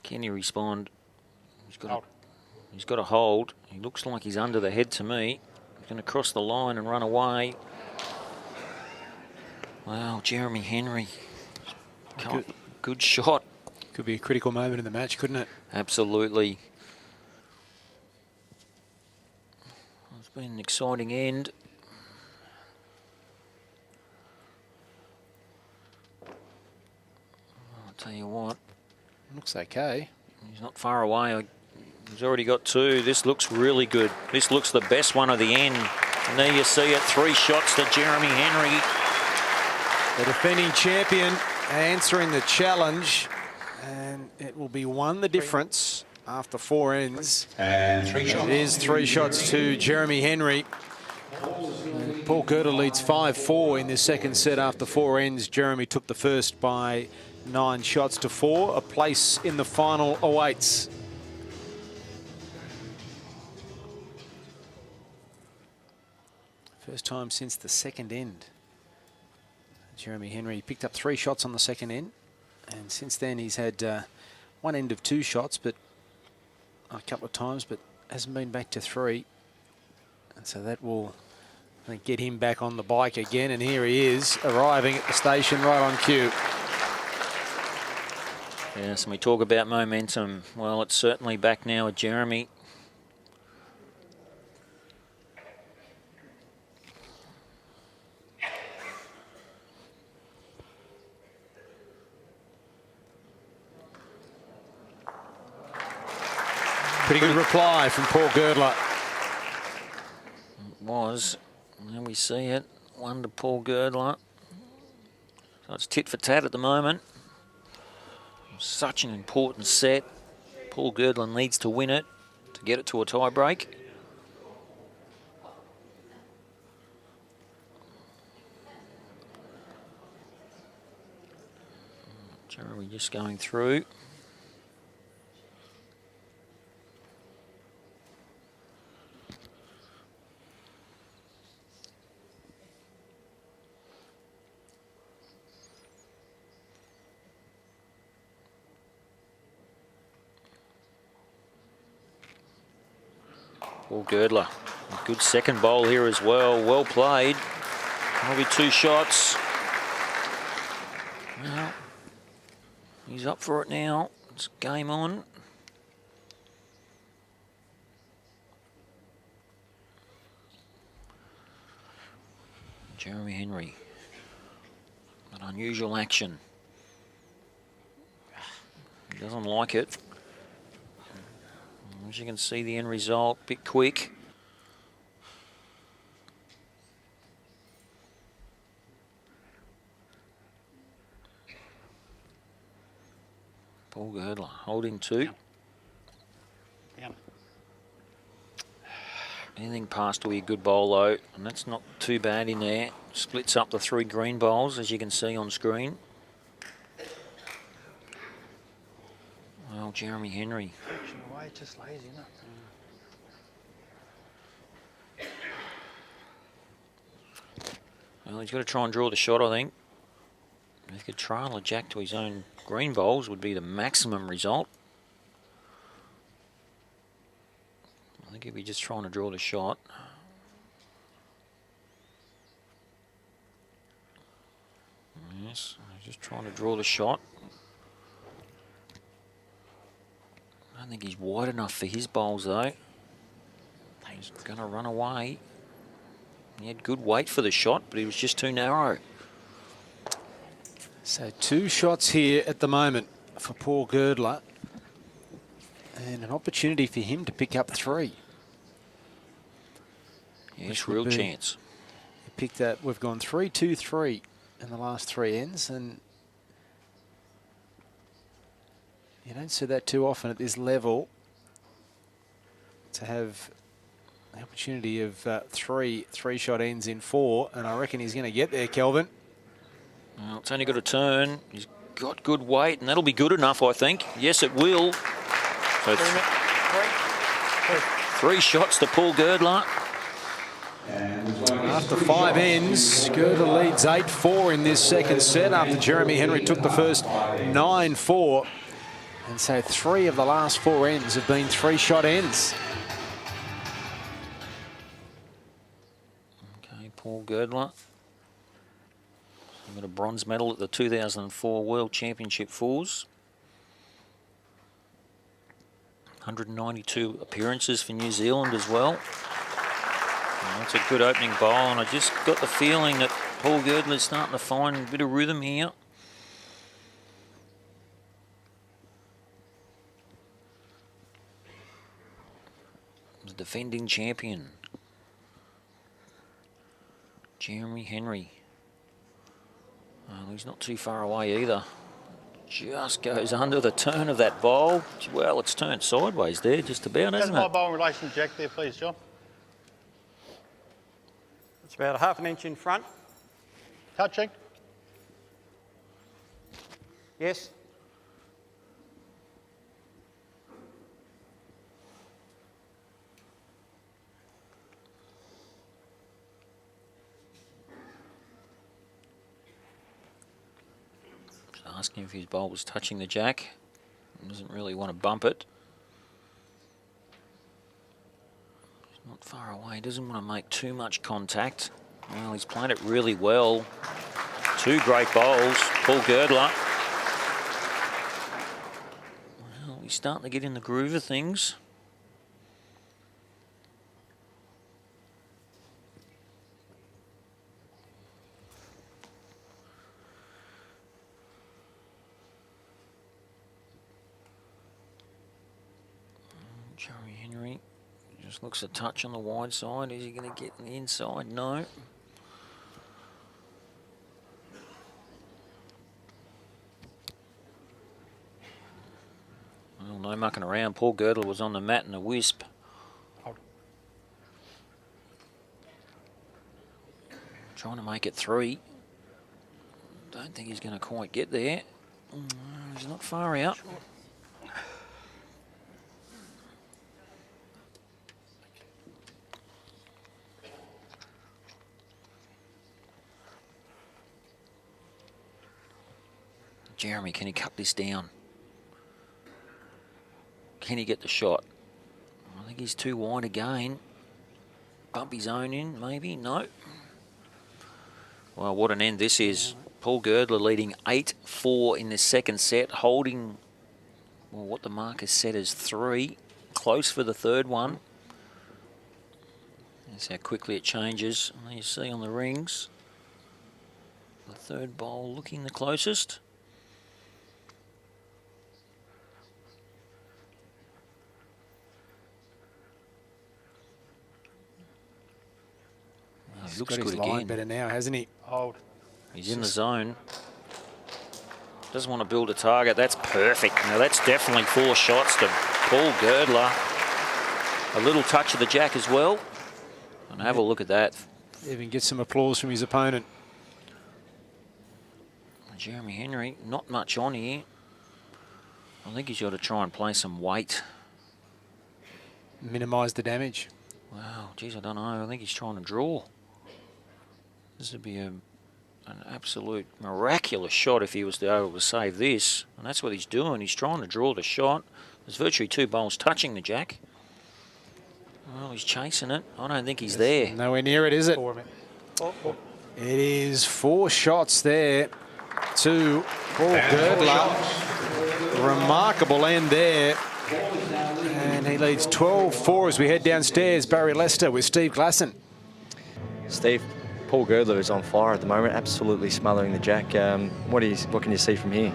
Can he respond? He's got a hold. He looks like he's under the head to me. He's going to cross the line and run away. Wow, Jeremy Henry. Good shot. Could be a critical moment in the match, couldn't it? Absolutely. It's been an exciting end. I'll tell you what. Looks okay. He's not far away. He's already got two. This looks really good. This looks the best one of the end. And there you see it. 3 shots to Jeremy Henry. The defending champion answering the challenge. And it will be 1 the difference after 4 ends. And 3 shots. It is 3 shots to Jeremy Henry. Paul Girdler leads 5-4 in the second set after 4 ends. Jeremy took the first by 9 shots to 4. A place in the final awaits. First time since the second end. Jeremy Henry picked up 3 shots on the second end. And since then he's had 1 end of 2 shots, but a couple of times, but hasn't been back to 3. And so that will, I think, get him back on the bike again. And here he is, arriving at the station right on cue. Yes, and we talk about momentum. Well, it's certainly back now with Jeremy. Pretty good reply from Paul Girdler. It was. And we see it. 1 to Paul Girdler. So it's tit for tat at the moment. Such an important set. Paul Girdler needs to win it to get it to a tie break. Jeremy just going through. Paul Girdler, a good second bowl here as well. Well played. Maybe 2 shots. Well, he's up for it now. It's game on. Jeremy Henry. An unusual action. He doesn't like it. As you can see, the end result, a bit quick. Paul Girdler holding 2. Down. Anything past will be a good bowl though, and that's not too bad in there. Splits up the 3 green bowls, as you can see on screen. Well, Jeremy Henry. Away, just lazy, isn't it? Well, he's got to try and draw the shot, I think. If he could trail a jack to his own green bowls would be the maximum result. I think he'd be just trying to draw the shot. Yes, he's just trying to draw the shot. I don't think he's wide enough for his bowls though. He's going to run away. He had good weight for the shot, but he was just too narrow. So 2 shots here at the moment for Paul Girdler. And an opportunity for him to pick up 3. Yes, real chance. picked that. We've gone 3-2-3 in the last 3 ends, and you don't see that too often at this level, to have the opportunity of three-shot ends in 4, and I reckon he's going to get there, Kelvin. Well, it's only got a turn. He's got good weight, and that'll be good enough, I think. Yes, it will. So 3 shots to Paul Girdler. After 5 ends, Girdler leads 8-4 in this second set after Jeremy Henry took the first 9-4. And so 3 of the last 4 ends have been 3-shot ends. Okay, Paul Girdler. He got a bronze medal at the 2004 World Championship Fours. 192 appearances for New Zealand as well. That's a good opening bowl, and I just got the feeling that Paul Girdler's starting to find a bit of rhythm here. The defending champion, Jeremy Henry. Well, he's not too far away either. Just goes under the turn of that bowl. Well, it's turned sideways there, just about, hasn't it? My bowl in relation to Jack there, please, John. It's about a half an inch in front. Touching. Yes. Asking if his bowl was touching the jack. He doesn't really want to bump it. He's not far away. He doesn't want to make too much contact. Well, he's played it really well. 2 great bowls. Paul Girdler. Well, he's starting to get in the groove of things. Jeremy Henry just looks a touch on the wide side. Is he going to get in the inside? No. Well, no mucking around. Paul Girdler was on the mat in a wisp. Trying to make it 3. Don't think he's going to quite get there. He's not far out. Jeremy, can he cut this down? Can he get the shot? I think he's too wide again. Bump his own in, maybe? No. Well, what an end this is. Paul Girdler leading 8-4 in the second set, holding, well, what the marker set as 3. Close for the third one. That's how quickly it changes. And you see on the rings, the third bowl looking the closest. He looks got his good line again. better now, hasn't he? Hold. He's in the zone. Doesn't want to build a target. That's perfect. Now that's definitely 4 shots to Paul Girdler. A little touch of the jack as well. And have a look at that. Even get some applause from his opponent. Jeremy Henry, not much on here. I think he's got to try and play some weight. Minimise the damage. Wow, geez, I don't know. I think he's trying to draw. This would be an absolute miraculous shot if he was able to save this. And that's what he's doing. He's trying to draw the shot. There's virtually 2 bowls touching the jack. Well, he's chasing it. I don't think he's there. Nowhere near it, is it? 4 minutes. It is 4 shots there to Paul Girdler. Remarkable end there. And he leads 12-4 as we head downstairs. Barry Lester with Steve Glasson. Steve, Paul Girdler is on fire at the moment, absolutely smothering the jack. What can you see from here?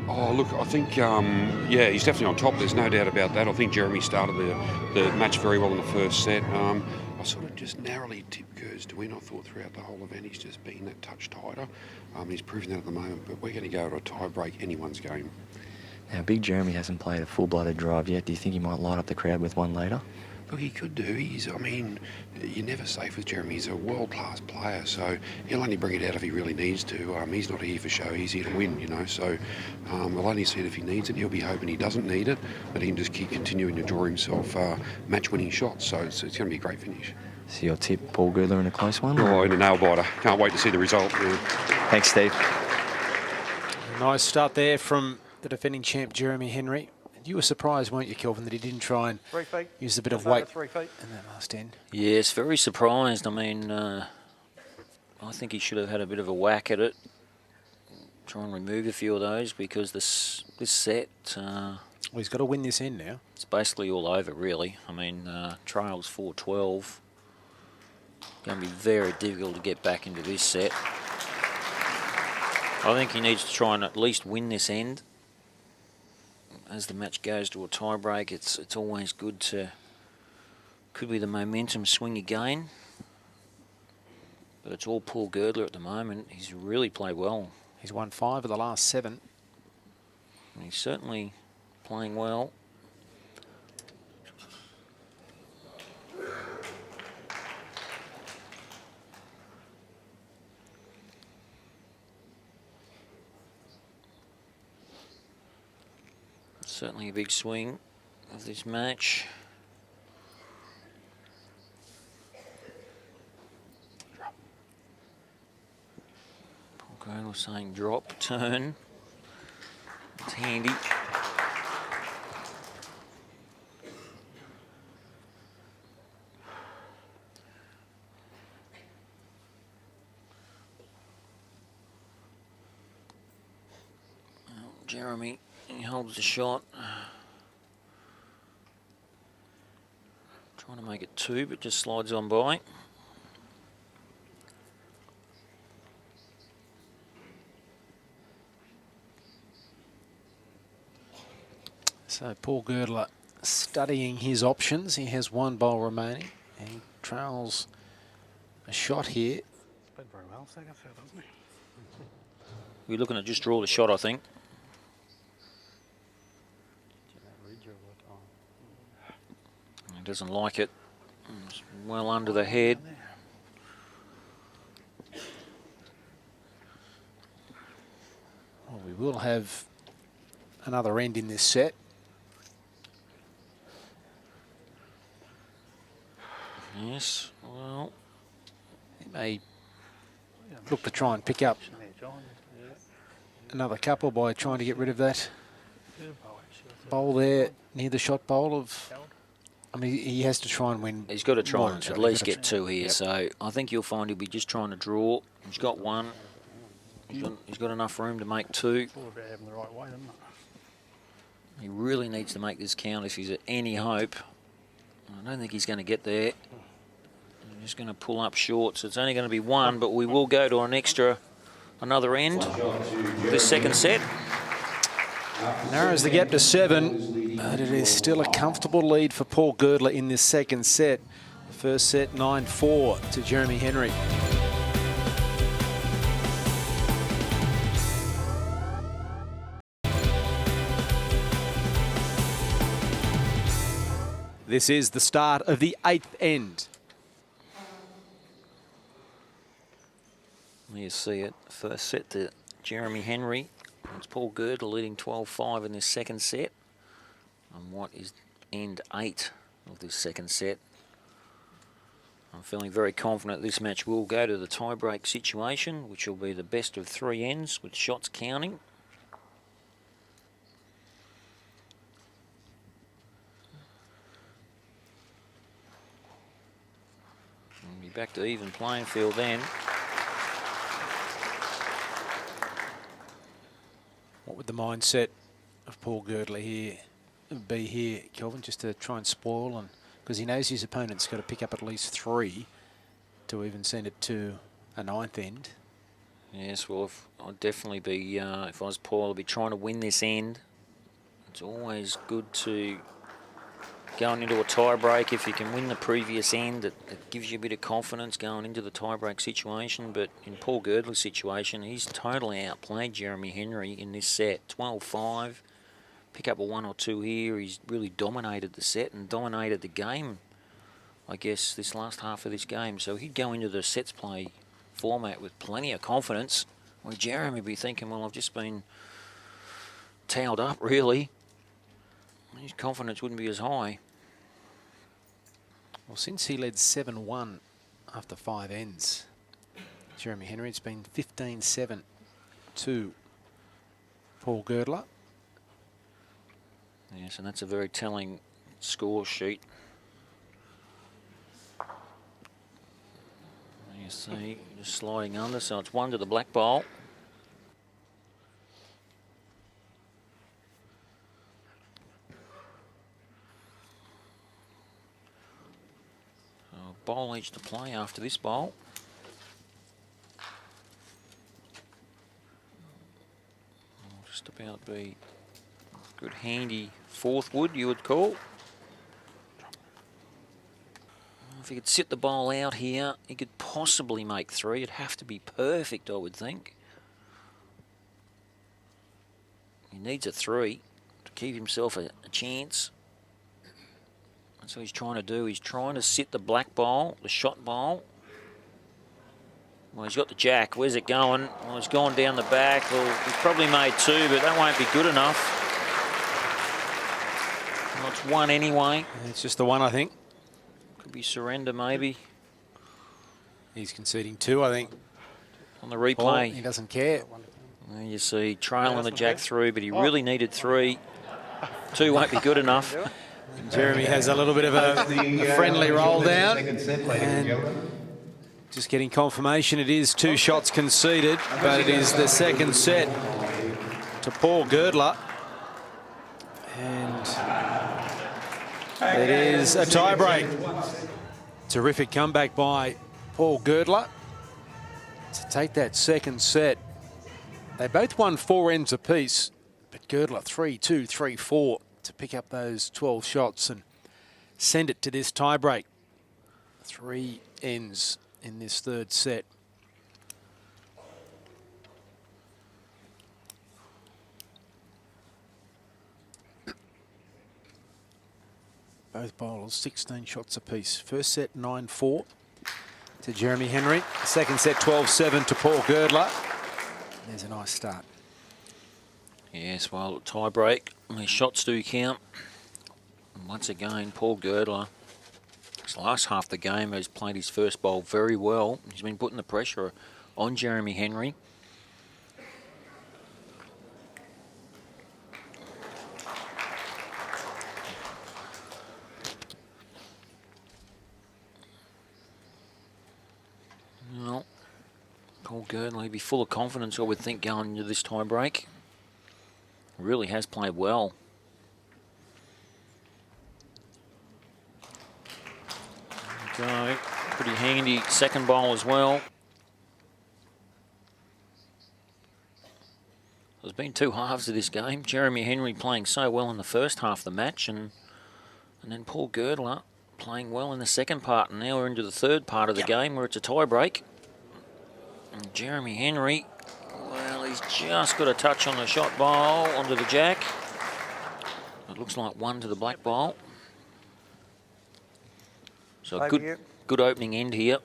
Oh, look, I think, yeah, he's definitely on top. There's no doubt about that. I think Jeremy started the match very well in the first set. I sort of just narrowly tipped Gers to win. I thought throughout the whole event he's just been that touch tighter. He's proving that at the moment, but we're going to go to a tie break, anyone's game. Now, Big Jeremy hasn't played a full-blooded drive yet. Do you think he might light up the crowd with one later? Look, he could do. I mean, you're never safe with Jeremy. He's a world-class player, so he'll only bring it out if he really needs to. He's not here for show. He's here to win, you know. So we'll only see it if he needs it. He'll be hoping he doesn't need it, but he can just keep continuing to draw himself match-winning shots. So it's going to be a great finish. So your tip, Paul Girdler, in a close one? Oh, in a nail-biter. Can't wait to see the result. Yeah. Thanks, Steve. Nice start there from the defending champ, Jeremy Henry. You were surprised, weren't you, Kelvin, that he didn't try and 3 feet. use a bit of Just over weight 3 feet. in that last end? Yes, very surprised. I mean, I think he should have had a bit of a whack at it. Try and remove a few of those because this set, Well, he's got to win this end now. it's basically all over, really. I mean, trails 4-12. Going to be very difficult to get back into this set. I think he needs to try and at least win this end. As the match goes to a tie break, it's always good to, could be the momentum swing again. But it's all Paul Girdler at the moment. He's really played well. He's won 5 of the last 7. And he's certainly playing well. Certainly a big swing of this match. Paul Girdler saying drop, turn. It's handy. Well, Jeremy, he holds the shot. Trying to make it 2, but just slides on by. So Paul Girdler studying his options. He has 1 bowl remaining. And he trails a shot here. Played very well, second set, doesn't he? We're looking to just draw the shot, I think. He doesn't like it. It's well under the head. Well, we will have another end in this set. Yes, well, He may look to try and pick up another couple by trying to get rid of that bowl there near the shot bowl of... I mean, he has to try and win. he's got to try one and shot. at He's least gotta get 2 here. Yep. So I think you'll find he'll be just trying to draw. He's got 1. He's got enough room to make 2. It's all about having the right weight, isn't it? He really needs to make this count if he's at any hope. I don't think he's going to get there. He's just going to pull up short, so it's only going to be 1, but we will go to another end, this second set. Narrows the gap to 7, but it is still a comfortable lead for Paul Girdler in this second set. First set 9-4 to Jeremy Henry. This is the start of the 8th end. You see it. First set to Jeremy Henry. It's Paul Girdler leading 12-5 in this second set. And what is end 8 of this second set? I'm feeling very confident this match will go to the tie-break situation, which will be the best of 3 ends with shots counting. We'll be back to even playing field then. What would the mindset of Paul Girdler be here, Kelvin, just to try and spoil, and because he knows his opponent's got to pick up at least 3 to even send it to a 9th end? Yes, well, I'd definitely be, if I was Paul, I'd be trying to win this end. It's always good to going into a tie break. If you can win the previous end, it gives you a bit of confidence going into the tie break situation. But in Paul Girdler's situation, he's totally outplayed Jeremy Henry in this set. 12-5. Pick up a 1 or 2 here. He's really dominated the set and dominated the game, I guess, this last half of this game. So he'd go into the sets play format with plenty of confidence, where Jeremy would be thinking, well, I've just been towed up, really. His confidence wouldn't be as high. Well, since he led 7-1 after 5 ends, Jeremy Henry, it's been 15-7 to Paul Girdler. Yes, and that's a very telling score sheet. You see, just sliding under, so it's 1 to the black bowl. So a bowl each to play after this bowl. Just about be good handy 4th wood, you would call. If he could sit the bowl out here, he could possibly make 3. It'd have to be perfect, I would think. He needs a 3 to keep himself a chance. That's what he's trying to do. He's trying to sit the black bowl, the shot bowl. Well, he's got the jack. Where's it going? Well, it's gone down the back. Well, he's probably made 2, but that won't be good enough. Well, it's 1 anyway. It's just the 1, I think. Could be surrender, maybe. He's conceding 2, I think. On the replay. Paul, he doesn't care. There you see, trailing the jack through, but he really needed 3. 2 won't be good enough. Jeremy has a little bit of a friendly roll down. And just getting confirmation it is 2 shots conceded, but it is the second set to Paul Girdler. And it is a tie break. Terrific comeback by Paul Girdler to take that second set. They both won 4 ends apiece, but Girdler 3-2, 3-4 to pick up those 12 shots and send it to this tie break. 3 ends in this third set. Both bowlers 16 shots apiece. First set 9-4 to Jeremy Henry. Second set 12-7 to Paul Girdler. There's a nice start. Yes, well, tie break. His shots do count. And once again, Paul Girdler, this last half of the game, has played his first bowl very well. He's been putting the pressure on Jeremy Henry. Well, Paul Girdler will be full of confidence, I would think, going into this tie break. Really has played well. Go. Pretty handy second bowl as well. There's been 2 halves of this game. Jeremy Henry playing so well in the first half of the match, and then Paul Girdler playing well in the second part. And now we're into the third part of the game where it's a tie break. And Jeremy Henry, well, he's just got a touch on the shot bowl onto the jack. It looks like 1 to the black bowl. So a good opening end here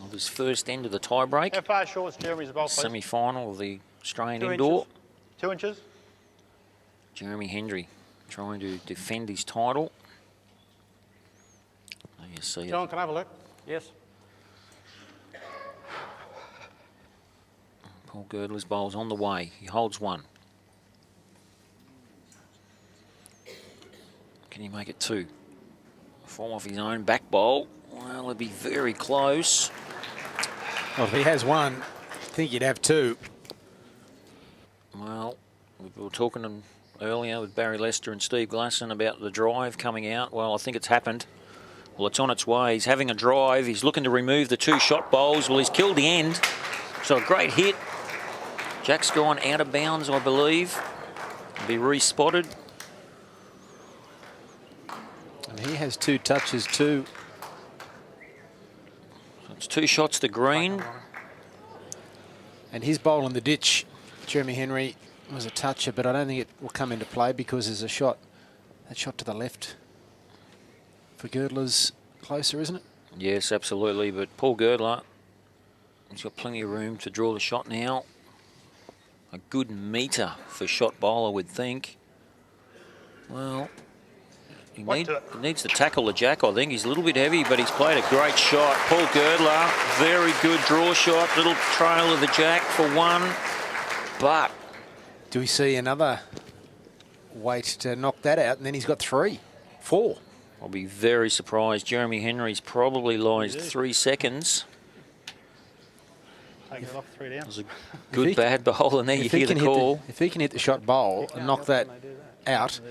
of his first end of the tie break. How far short is Jeremy's bowl, please? Semi-final of the Australian 2 indoor. inches. 2 inches. Jeremy Henry trying to defend his title. There you see John, it. can I have a look? Yes. Paul Girdler's bowl's on the way. He holds 1. Can he make it 2? Form off his own back bowl. Well, it'd be very close. Well, if he has 1, I think he'd have 2. Well, we were talking earlier with Barry Lester and Steve Glasson about the drive coming out. Well, I think it's happened. Well, it's on its way. He's having a drive. He's looking to remove the 2 shot bowls. Well, he's killed the end. So a great hit. Jack's gone out of bounds, I believe. Be re-spotted. And he has 2 touches too. It's 2 shots to green. And his bowl in the ditch, 𝘗𝘳𝘰𝘶𝘥𝘭𝘺, was a toucher, but I don't think it will come into play because there's a shot. That shot to the left for Girdler's closer, isn't it? Yes, absolutely. But Paul Girdler, he's got plenty of room to draw the shot now. A good metre for shot bowler, I would think. Well, he needs to tackle the jack, I think. He's a little bit heavy, but he's played a great shot. Paul Girdler, very good draw shot. Little trail of the jack for 1. But do we see another wait to knock that out? And then he's got 3, 4. I'll be very surprised. 𝘗𝘳𝘰𝘶𝘥𝘭𝘺's probably lies 3 seconds. Take it off 3 down. That was a good bad bowler there. You hear the call. If he can hit the shot bowl and knock that out,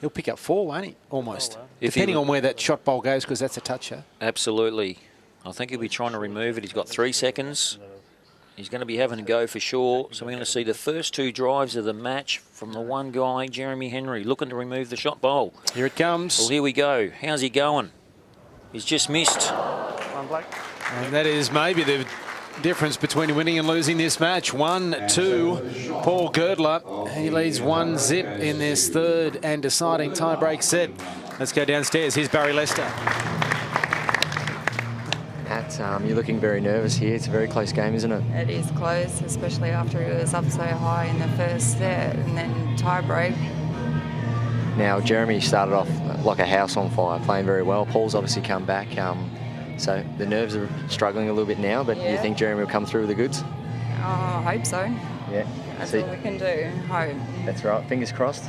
he'll pick up 4, won't he? Almost. Depending on where that shot bowl goes, because that's a toucher. Absolutely. I think he'll be trying to remove it. He's got 3 seconds. He's going to be having a go for sure. So we're going to see the first 2 drives of the match from the one guy, 𝘗𝘳𝘰𝘶𝘥𝘭𝘺, looking to remove the shot bowl. Here it comes. Well, here we go. How's he going? He's just missed. And that is maybe the difference between winning and losing this match. 1-2, Paul Girdler. He leads 1-0 in this 3rd and deciding tie-break set. Let's go downstairs. Here's Barry Lester. Pat, you're looking very nervous here. It's a very close game, isn't it? It is close, especially after he was up so high in the first set and then tie-break. Now, Jeremy started off like a house on fire, playing very well. Paul's obviously come back. So the nerves are struggling a little bit now, but you think Jeremy will come through with the goods? Oh, I hope so. Yeah. That's all we can do, hope. That's right. Fingers crossed.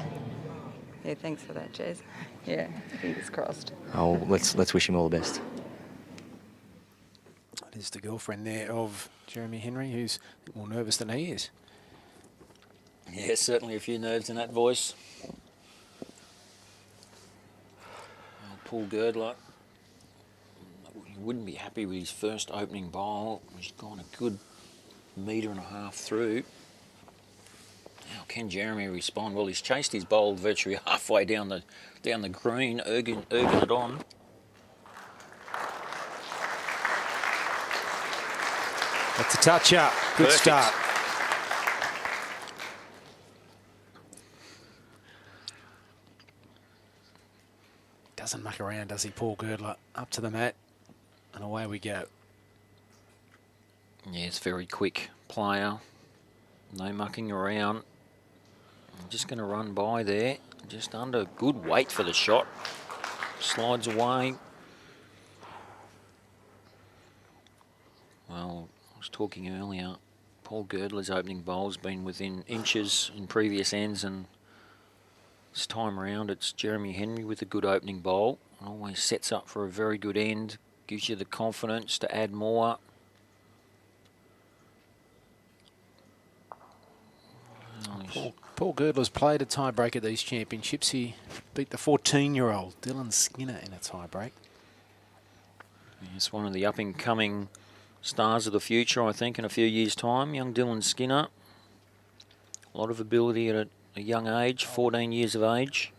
Yeah, thanks for that, Jez. Yeah, fingers crossed. Oh, let's wish him all the best. That is the girlfriend there of 𝘗𝘳𝘰𝘶𝘥𝘭𝘺, who's a bit more nervous than he is. Yeah, certainly a few nerves in that voice. Paul Girdler, he wouldn't be happy with his first opening bowl. He's gone a good 1.5 meters through. How can Jeremy respond? Well, he's chased his bowl virtually halfway down the green, urging it on. That's a touch-up. Good Perfect start. Doesn't muck around, does he, Paul Girdler? Up to the mat, and away we go. Yeah, it's very quick player. No mucking around. I'm just going to run by there. Just under. Good weight for the shot. Slides away. Well, I was talking earlier. Paul Girdler's opening bowl's been within inches in previous ends, and this time around it's 𝘗𝘳𝘰𝘶𝘥𝘭𝘺 with a good opening bowl. Always sets up for a very good end. Gives you the confidence to add more. Paul Girdler's played a tie-break at these championships. He beat the 14-year-old Dylan Skinner in a tie-break. He's one of the up-and-coming stars of the future, I think, in a few years' time. Young Dylan Skinner. A lot of ability at a young age, 14 years of age.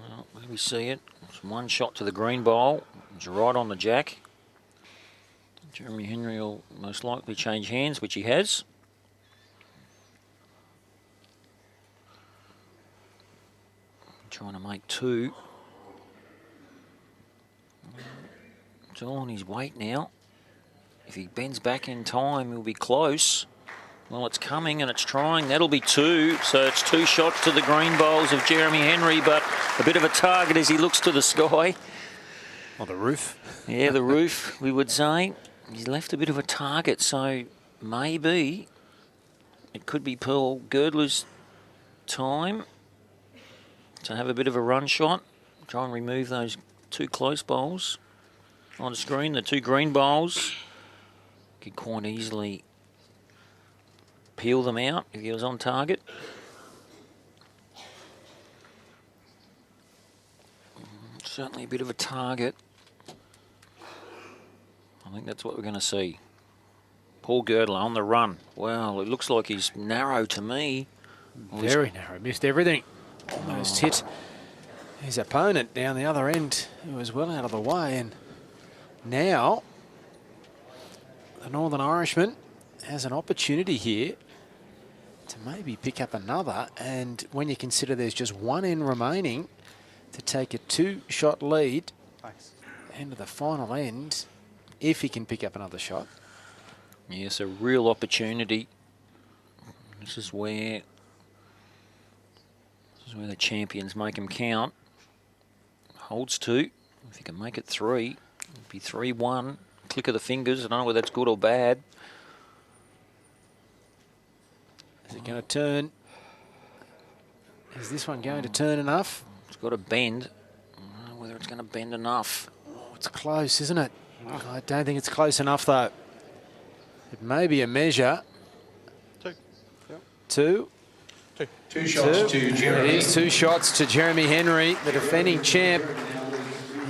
Well, there we see it. It's 1 shot to the green bowl. It's right on the jack. 𝘗𝘳𝘰𝘶𝘥𝘭𝘺 will most likely change hands, which he has. Trying to make 2. It's all on his weight now. If he bends back in time, he'll be close. Well, it's coming and it's trying. That'll be 2. So it's 2 shots to the green bowls of 𝘗𝘳𝘰𝘶𝘥𝘭𝘺, but a bit of a target as he looks to the sky. On the roof. Yeah, the roof, we would say. He's left a bit of a target, so maybe it could be Paul Girdler's time to have a bit of a run shot. Try and remove those 2 close bowls on the screen. The 2 green bowls could quite easily peel them out if he was on target. Certainly a bit of a target. I think that's what we're going to see. Paul Girdler on the run. Well, it looks like he's narrow to me. Very narrow, missed everything. Almost hit his opponent down the other end, who was well out of the way. And now the Northern Irishman has an opportunity here to maybe pick up another. And when you consider there's just one end remaining, to take a 2-shot lead into the final end, if he can pick up another shot. Yes, a real opportunity. This is where the champions make them count. Holds 2. If he can make it 3, it'd be 3-1. Click of the fingers. I don't know whether that's good or bad. Is it going to turn? Is this one going to turn enough? It's got to bend. I don't know whether it's going to bend enough. Oh, it's close, isn't it? I don't think it's close enough, though. It may be a measure. 2. Two shots to Jeremy. It is 2 shots to Jeremy Henry. The defending champ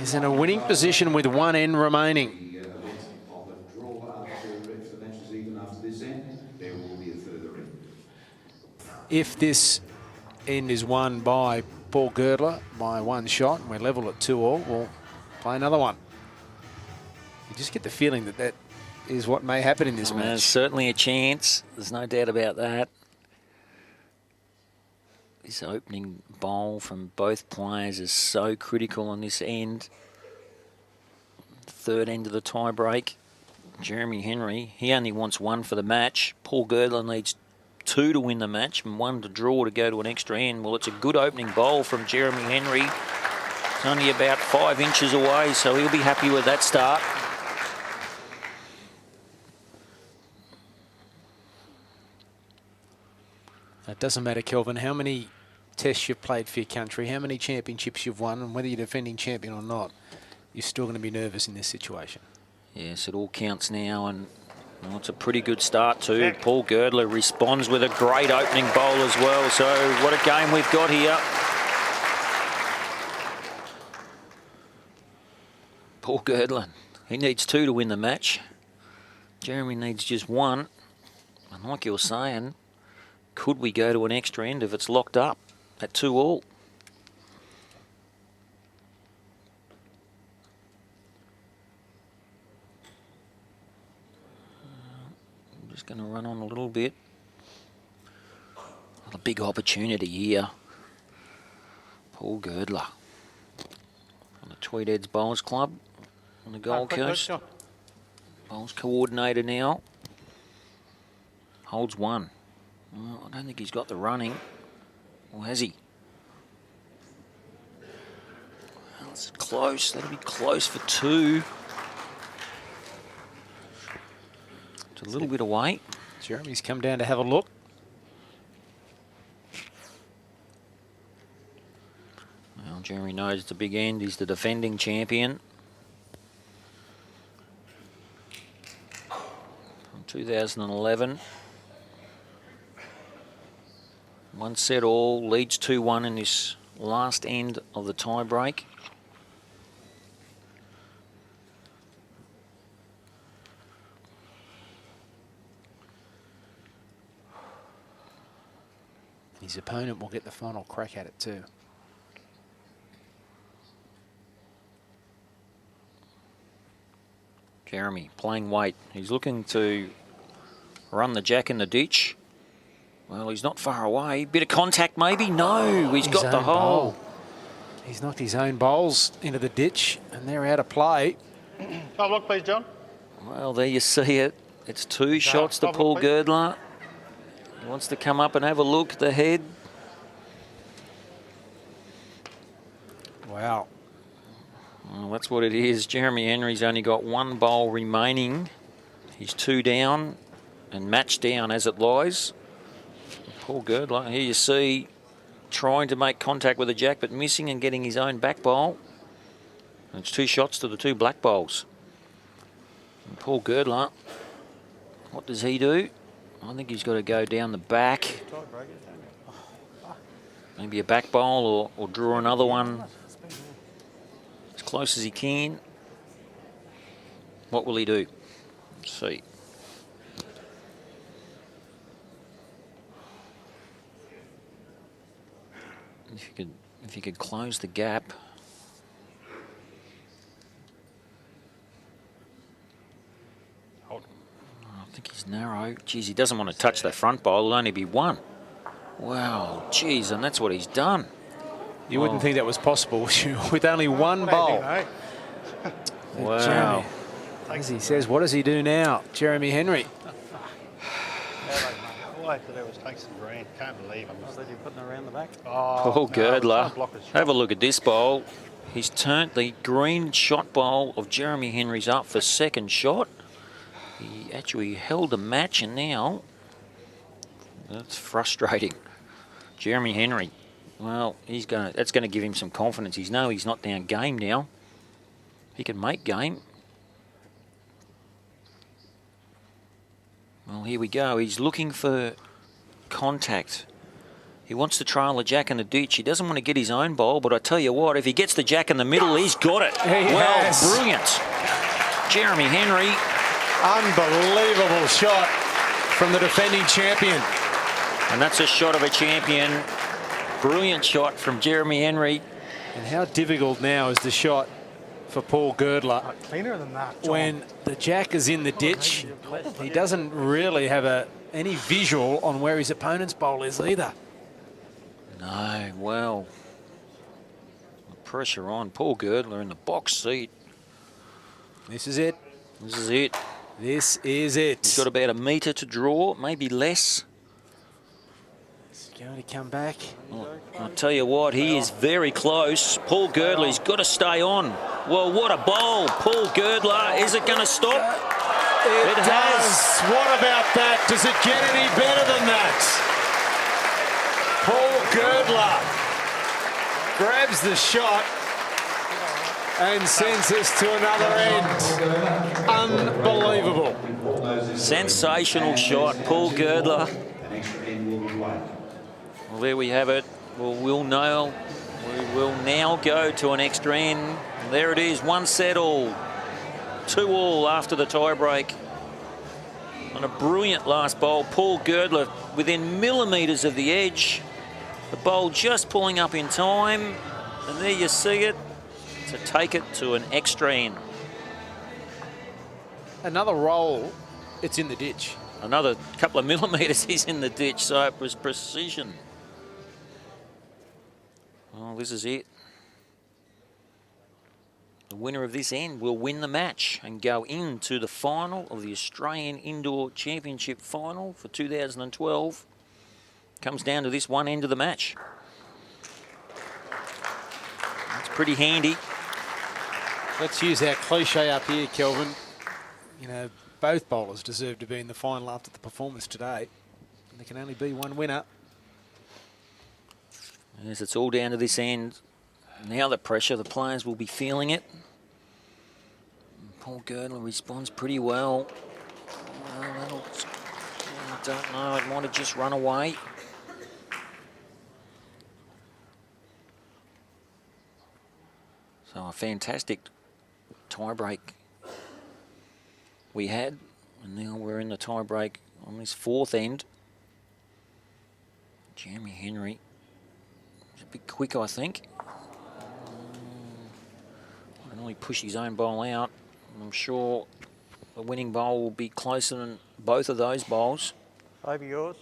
is in a winning position with one end remaining. If this end is won by Paul Girdler by 1 shot, and we're level at 2-all, we'll play another one. You just get the feeling that that is what may happen in this match. There's certainly a chance. There's no doubt about that. This opening bowl from both players is so critical on this end. Third end of the tie break. Jeremy Henry, he only wants 1 for the match. Paul Girdler needs 2 to win the match and 1 to draw to go to an extra end. Well, it's a good opening bowl from Jeremy Henry. It's only about 5 inches away, so he'll be happy with that start. It doesn't matter, Kelvin, how many tests you've played for your country, how many championships you've won, and whether you're defending champion or not, you're still going to be nervous in this situation. Yes, it all counts now, and well, it's a pretty good start too. Paul Girdler responds with a great opening bowl as well. So what a game we've got here. Paul Girdler, he needs 2 to win the match. Jeremy needs just 1. And like you were saying, could we go to an extra end if it's locked up at 2-all? I'm just going to run on a little bit. A big opportunity here. Paul Girdler on the Tweed Bowls Club on the Gold Coast. Bowls coordinator now. Holds 1. Well, I don't think he's got the running. Or has he? Well, it's close. That'll be close for 2. It's a little bit away. Jeremy's come down to have a look. Well, Jeremy knows it's a big end. He's the defending champion. From 2011. 1 set all, leads 2-1 in this last end of the tie break. His opponent will get the final crack at it too. Jeremy playing weight. He's looking to run the jack in the ditch. Well, he's not far away. Bit of contact maybe? No, he's got the hole. Bowl. He's knocked his own bowls into the ditch and they're out of play. Top look, please, John. Well, there you see it. It's 2 shots to Paul Girdler. He wants to come up and have a look at the head. Wow. Well, that's what it is. Jeremy Henry's only got 1 bowl remaining. He's 2 down and match down as it lies. Paul Girdler, here you see, trying to make contact with the jack, but missing and getting his own back bowl. And it's 2 shots to the 2 black bowls. And Paul Girdler, what does he do? I think he's got to go down the back. Maybe a back bowl or draw another one as close as he can. What will he do? Let's see. if you could close the gap. Hold. I think he's narrow. Geez, he doesn't want to touch that front bowl. It'll only be one. Wow, geez, and that's what he's done. You wouldn't think that was possible, would you? With only one bowl. Wow. Jeremy, as he says, what does he do now? Jeremy Henry. All I have to do was take some green. Can't believe I'm just Putting it around the back. Paul Girdler. Have a look at this bowl. He's turned the green shot bowl of Jeremy Henry's up for second shot. He actually held the match, and now that's frustrating. Jeremy Henry. Well, that's going to give him some confidence. He's not down game now. He can make game. Well, here we go. He's looking for contact. He wants to trail the jack in the ditch. He doesn't want to get his own bowl, but I tell you what, if he gets the jack in the middle, he's got it. Brilliant. Jeremy Henry. Unbelievable shot from the defending champion. And that's a shot of a champion. Brilliant shot from Jeremy Henry. And how difficult now is the shot for Paul Girdler? Cleaner than that, John. When the jack is in the ditch, he doesn't really have any visual on where his opponent's bowl is either. No, well, pressure on. Paul Girdler in the box seat. This is it. This is it. This is it. He's got about a metre to draw, maybe less. He's going to come back. Oh, I'll tell you what, he is very close. Paul Girdler's got to stay on. Well, what a bowl. Paul Girdler, is it going to stop? It does. What about that? Does it get any better than that? Paul Girdler grabs the shot and sends us to another end. Unbelievable. Sensational shot, Paul Girdler. Well, there we have it. Well, we will now go to an extra end. There it is, 1 set all. 2 all after the tie break. On a brilliant last bowl, Paul Girdler within millimetres of the edge. The bowl just pulling up in time, and there you see it, to take it to an extra end. Another roll, it's in the ditch. Another couple of millimetres he's in the ditch, so it was precision. Well, this is it. The winner of this end will win the match and go into the final of the Australian Indoor Championship final for 2012. Comes down to this one end of the match. It's pretty handy. Let's use our cliche up here, Kelvin. You know, both bowlers deserve to be in the final after the performance today. And there can only be one winner. Yes, it's all down to this end. Now the pressure, the players will be feeling it. Paul Girdler responds pretty well. I don't know, it might have just run away. So a fantastic tie break we had, and now we're in the tie break on this 4th end. Jeremy Henry is a bit quick, I think. Can only push his own bowl out. I'm sure the winning bowl will be closer than both of those bowls. Over yours.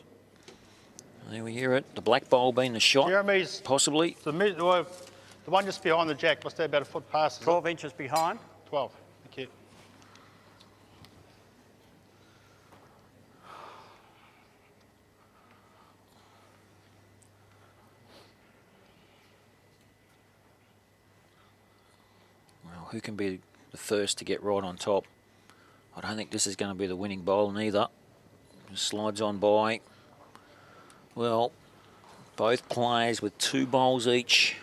There we hear it. The black bowl being the shot, Jeremy's possibly. the one just behind the jack. What's that, about a foot past? 12 inches behind. 12. Thank you. Well, who can be the first to get right on top? I don't think this is going to be the winning bowl neither. Just slides on by. Well, both players with 2 bowls each.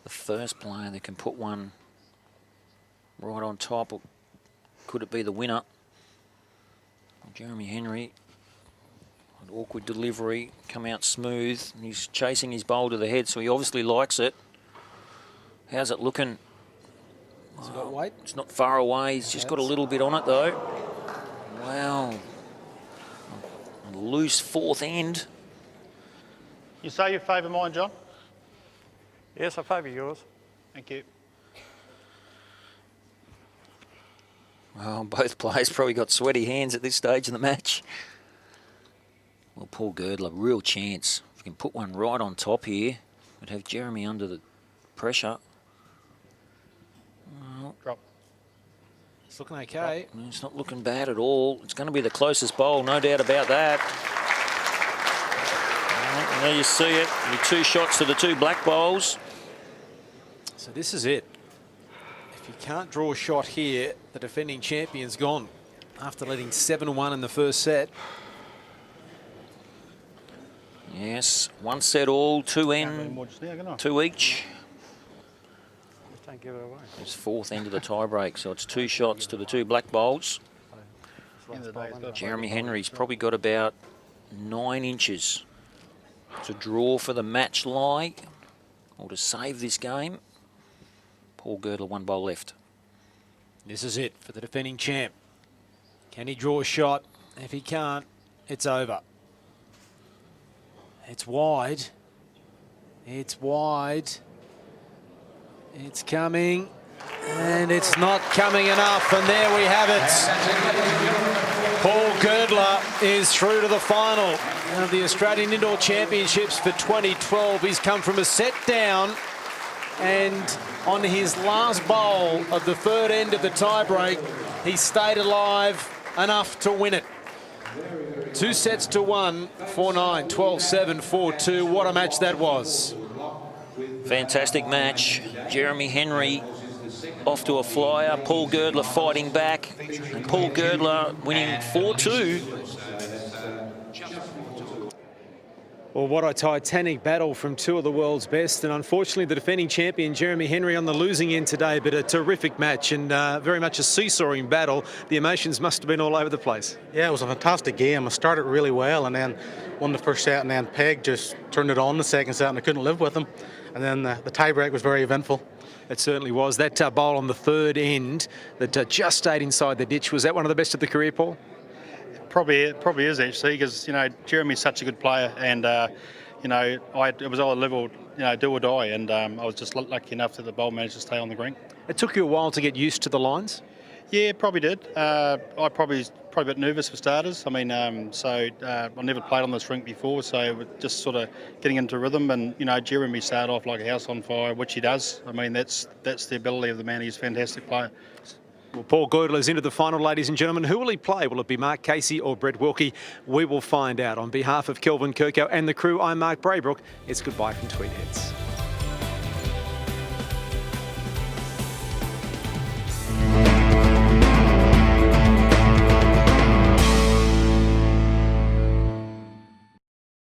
The first player that can put one right on top, or could it be the winner? Jeremy Henry, an awkward delivery, come out smooth. He's chasing his bowl to the head, so he obviously likes it. How's it looking? Has it got weight? It's not far away. He's just got a little bit on it though. Wow. A loose 4th end. You say you favour mine, John? Yes, I favour yours. Thank you. Well, both players probably got sweaty hands at this stage of the match. Well, Paul Girdler, real chance. If you can put one right on top here, would have Jeremy under the pressure. Well, Drop. It's looking okay. it's not looking bad at all. It's going to be the closest bowl, no doubt about that. Well, and there you see it, with 2 shots to the 2 black bowls. So this is it. If you can't draw a shot here, the defending champion's gone after letting 7-1 in the first set. Yes, 1 set all, 2 in, More just now, can I? 2 each. Just don't give it away. It's 4th end of the tie break, so it's 2 shots to the 2 black bowls. End of the day, it's got- Jeremy Henry's probably got about 9 inches to draw for the match lie or to save this game. Paul Girdler, 1 bowl left. This is it for the defending champ. Can he draw a shot? If he can't, it's over. It's wide. It's wide. It's coming. And it's not coming enough. And there we have it. Paul Girdler is through to the final of the Australian Indoor Championships for 2012. He's come from a set down, and on his last bowl of the 3rd end of the tie-break, he stayed alive enough to win it. 2 sets to 1, 4-9, 12-7, 4-2. What a match that was. Fantastic match. Jeremy Henry off to a flyer. Paul Girdler fighting back. And Paul Girdler winning 4-2. Well, what a titanic battle from 2 of the world's best, and unfortunately the defending champion Jeremy Henry on the losing end today, but a terrific match and very much a seesawing battle. The emotions must have been all over the place. Yeah, it was a fantastic game. I started really well and then won the first set, and then Peg just turned it on the second set and I couldn't live with him. And then the tie-break was very eventful. It certainly was. That bowl on the 3rd end that just stayed inside the ditch, was that one of the best of the career, Paul? Probably is actually, because Jeremy's such a good player, and it was all level, do or die, and I was just lucky enough that the bowl managed to stay on the green. It took you a while to get used to the lines? Yeah, probably did. I probably a bit nervous for starters. I mean, I never played on this rink before, so we're just sort of getting into rhythm. And Jeremy started off like a house on fire, which he does. I mean, that's the ability of the man. He's a fantastic player. Well, Paul Girdler's into the final, ladies and gentlemen. Who will he play? Will it be Mark Casey or Brett Wilkie? We will find out. On behalf of 𝘗𝘳𝘰𝘶𝘥𝘭 and the crew, I'm Mark Braybrook. It's goodbye from Tweed Heads.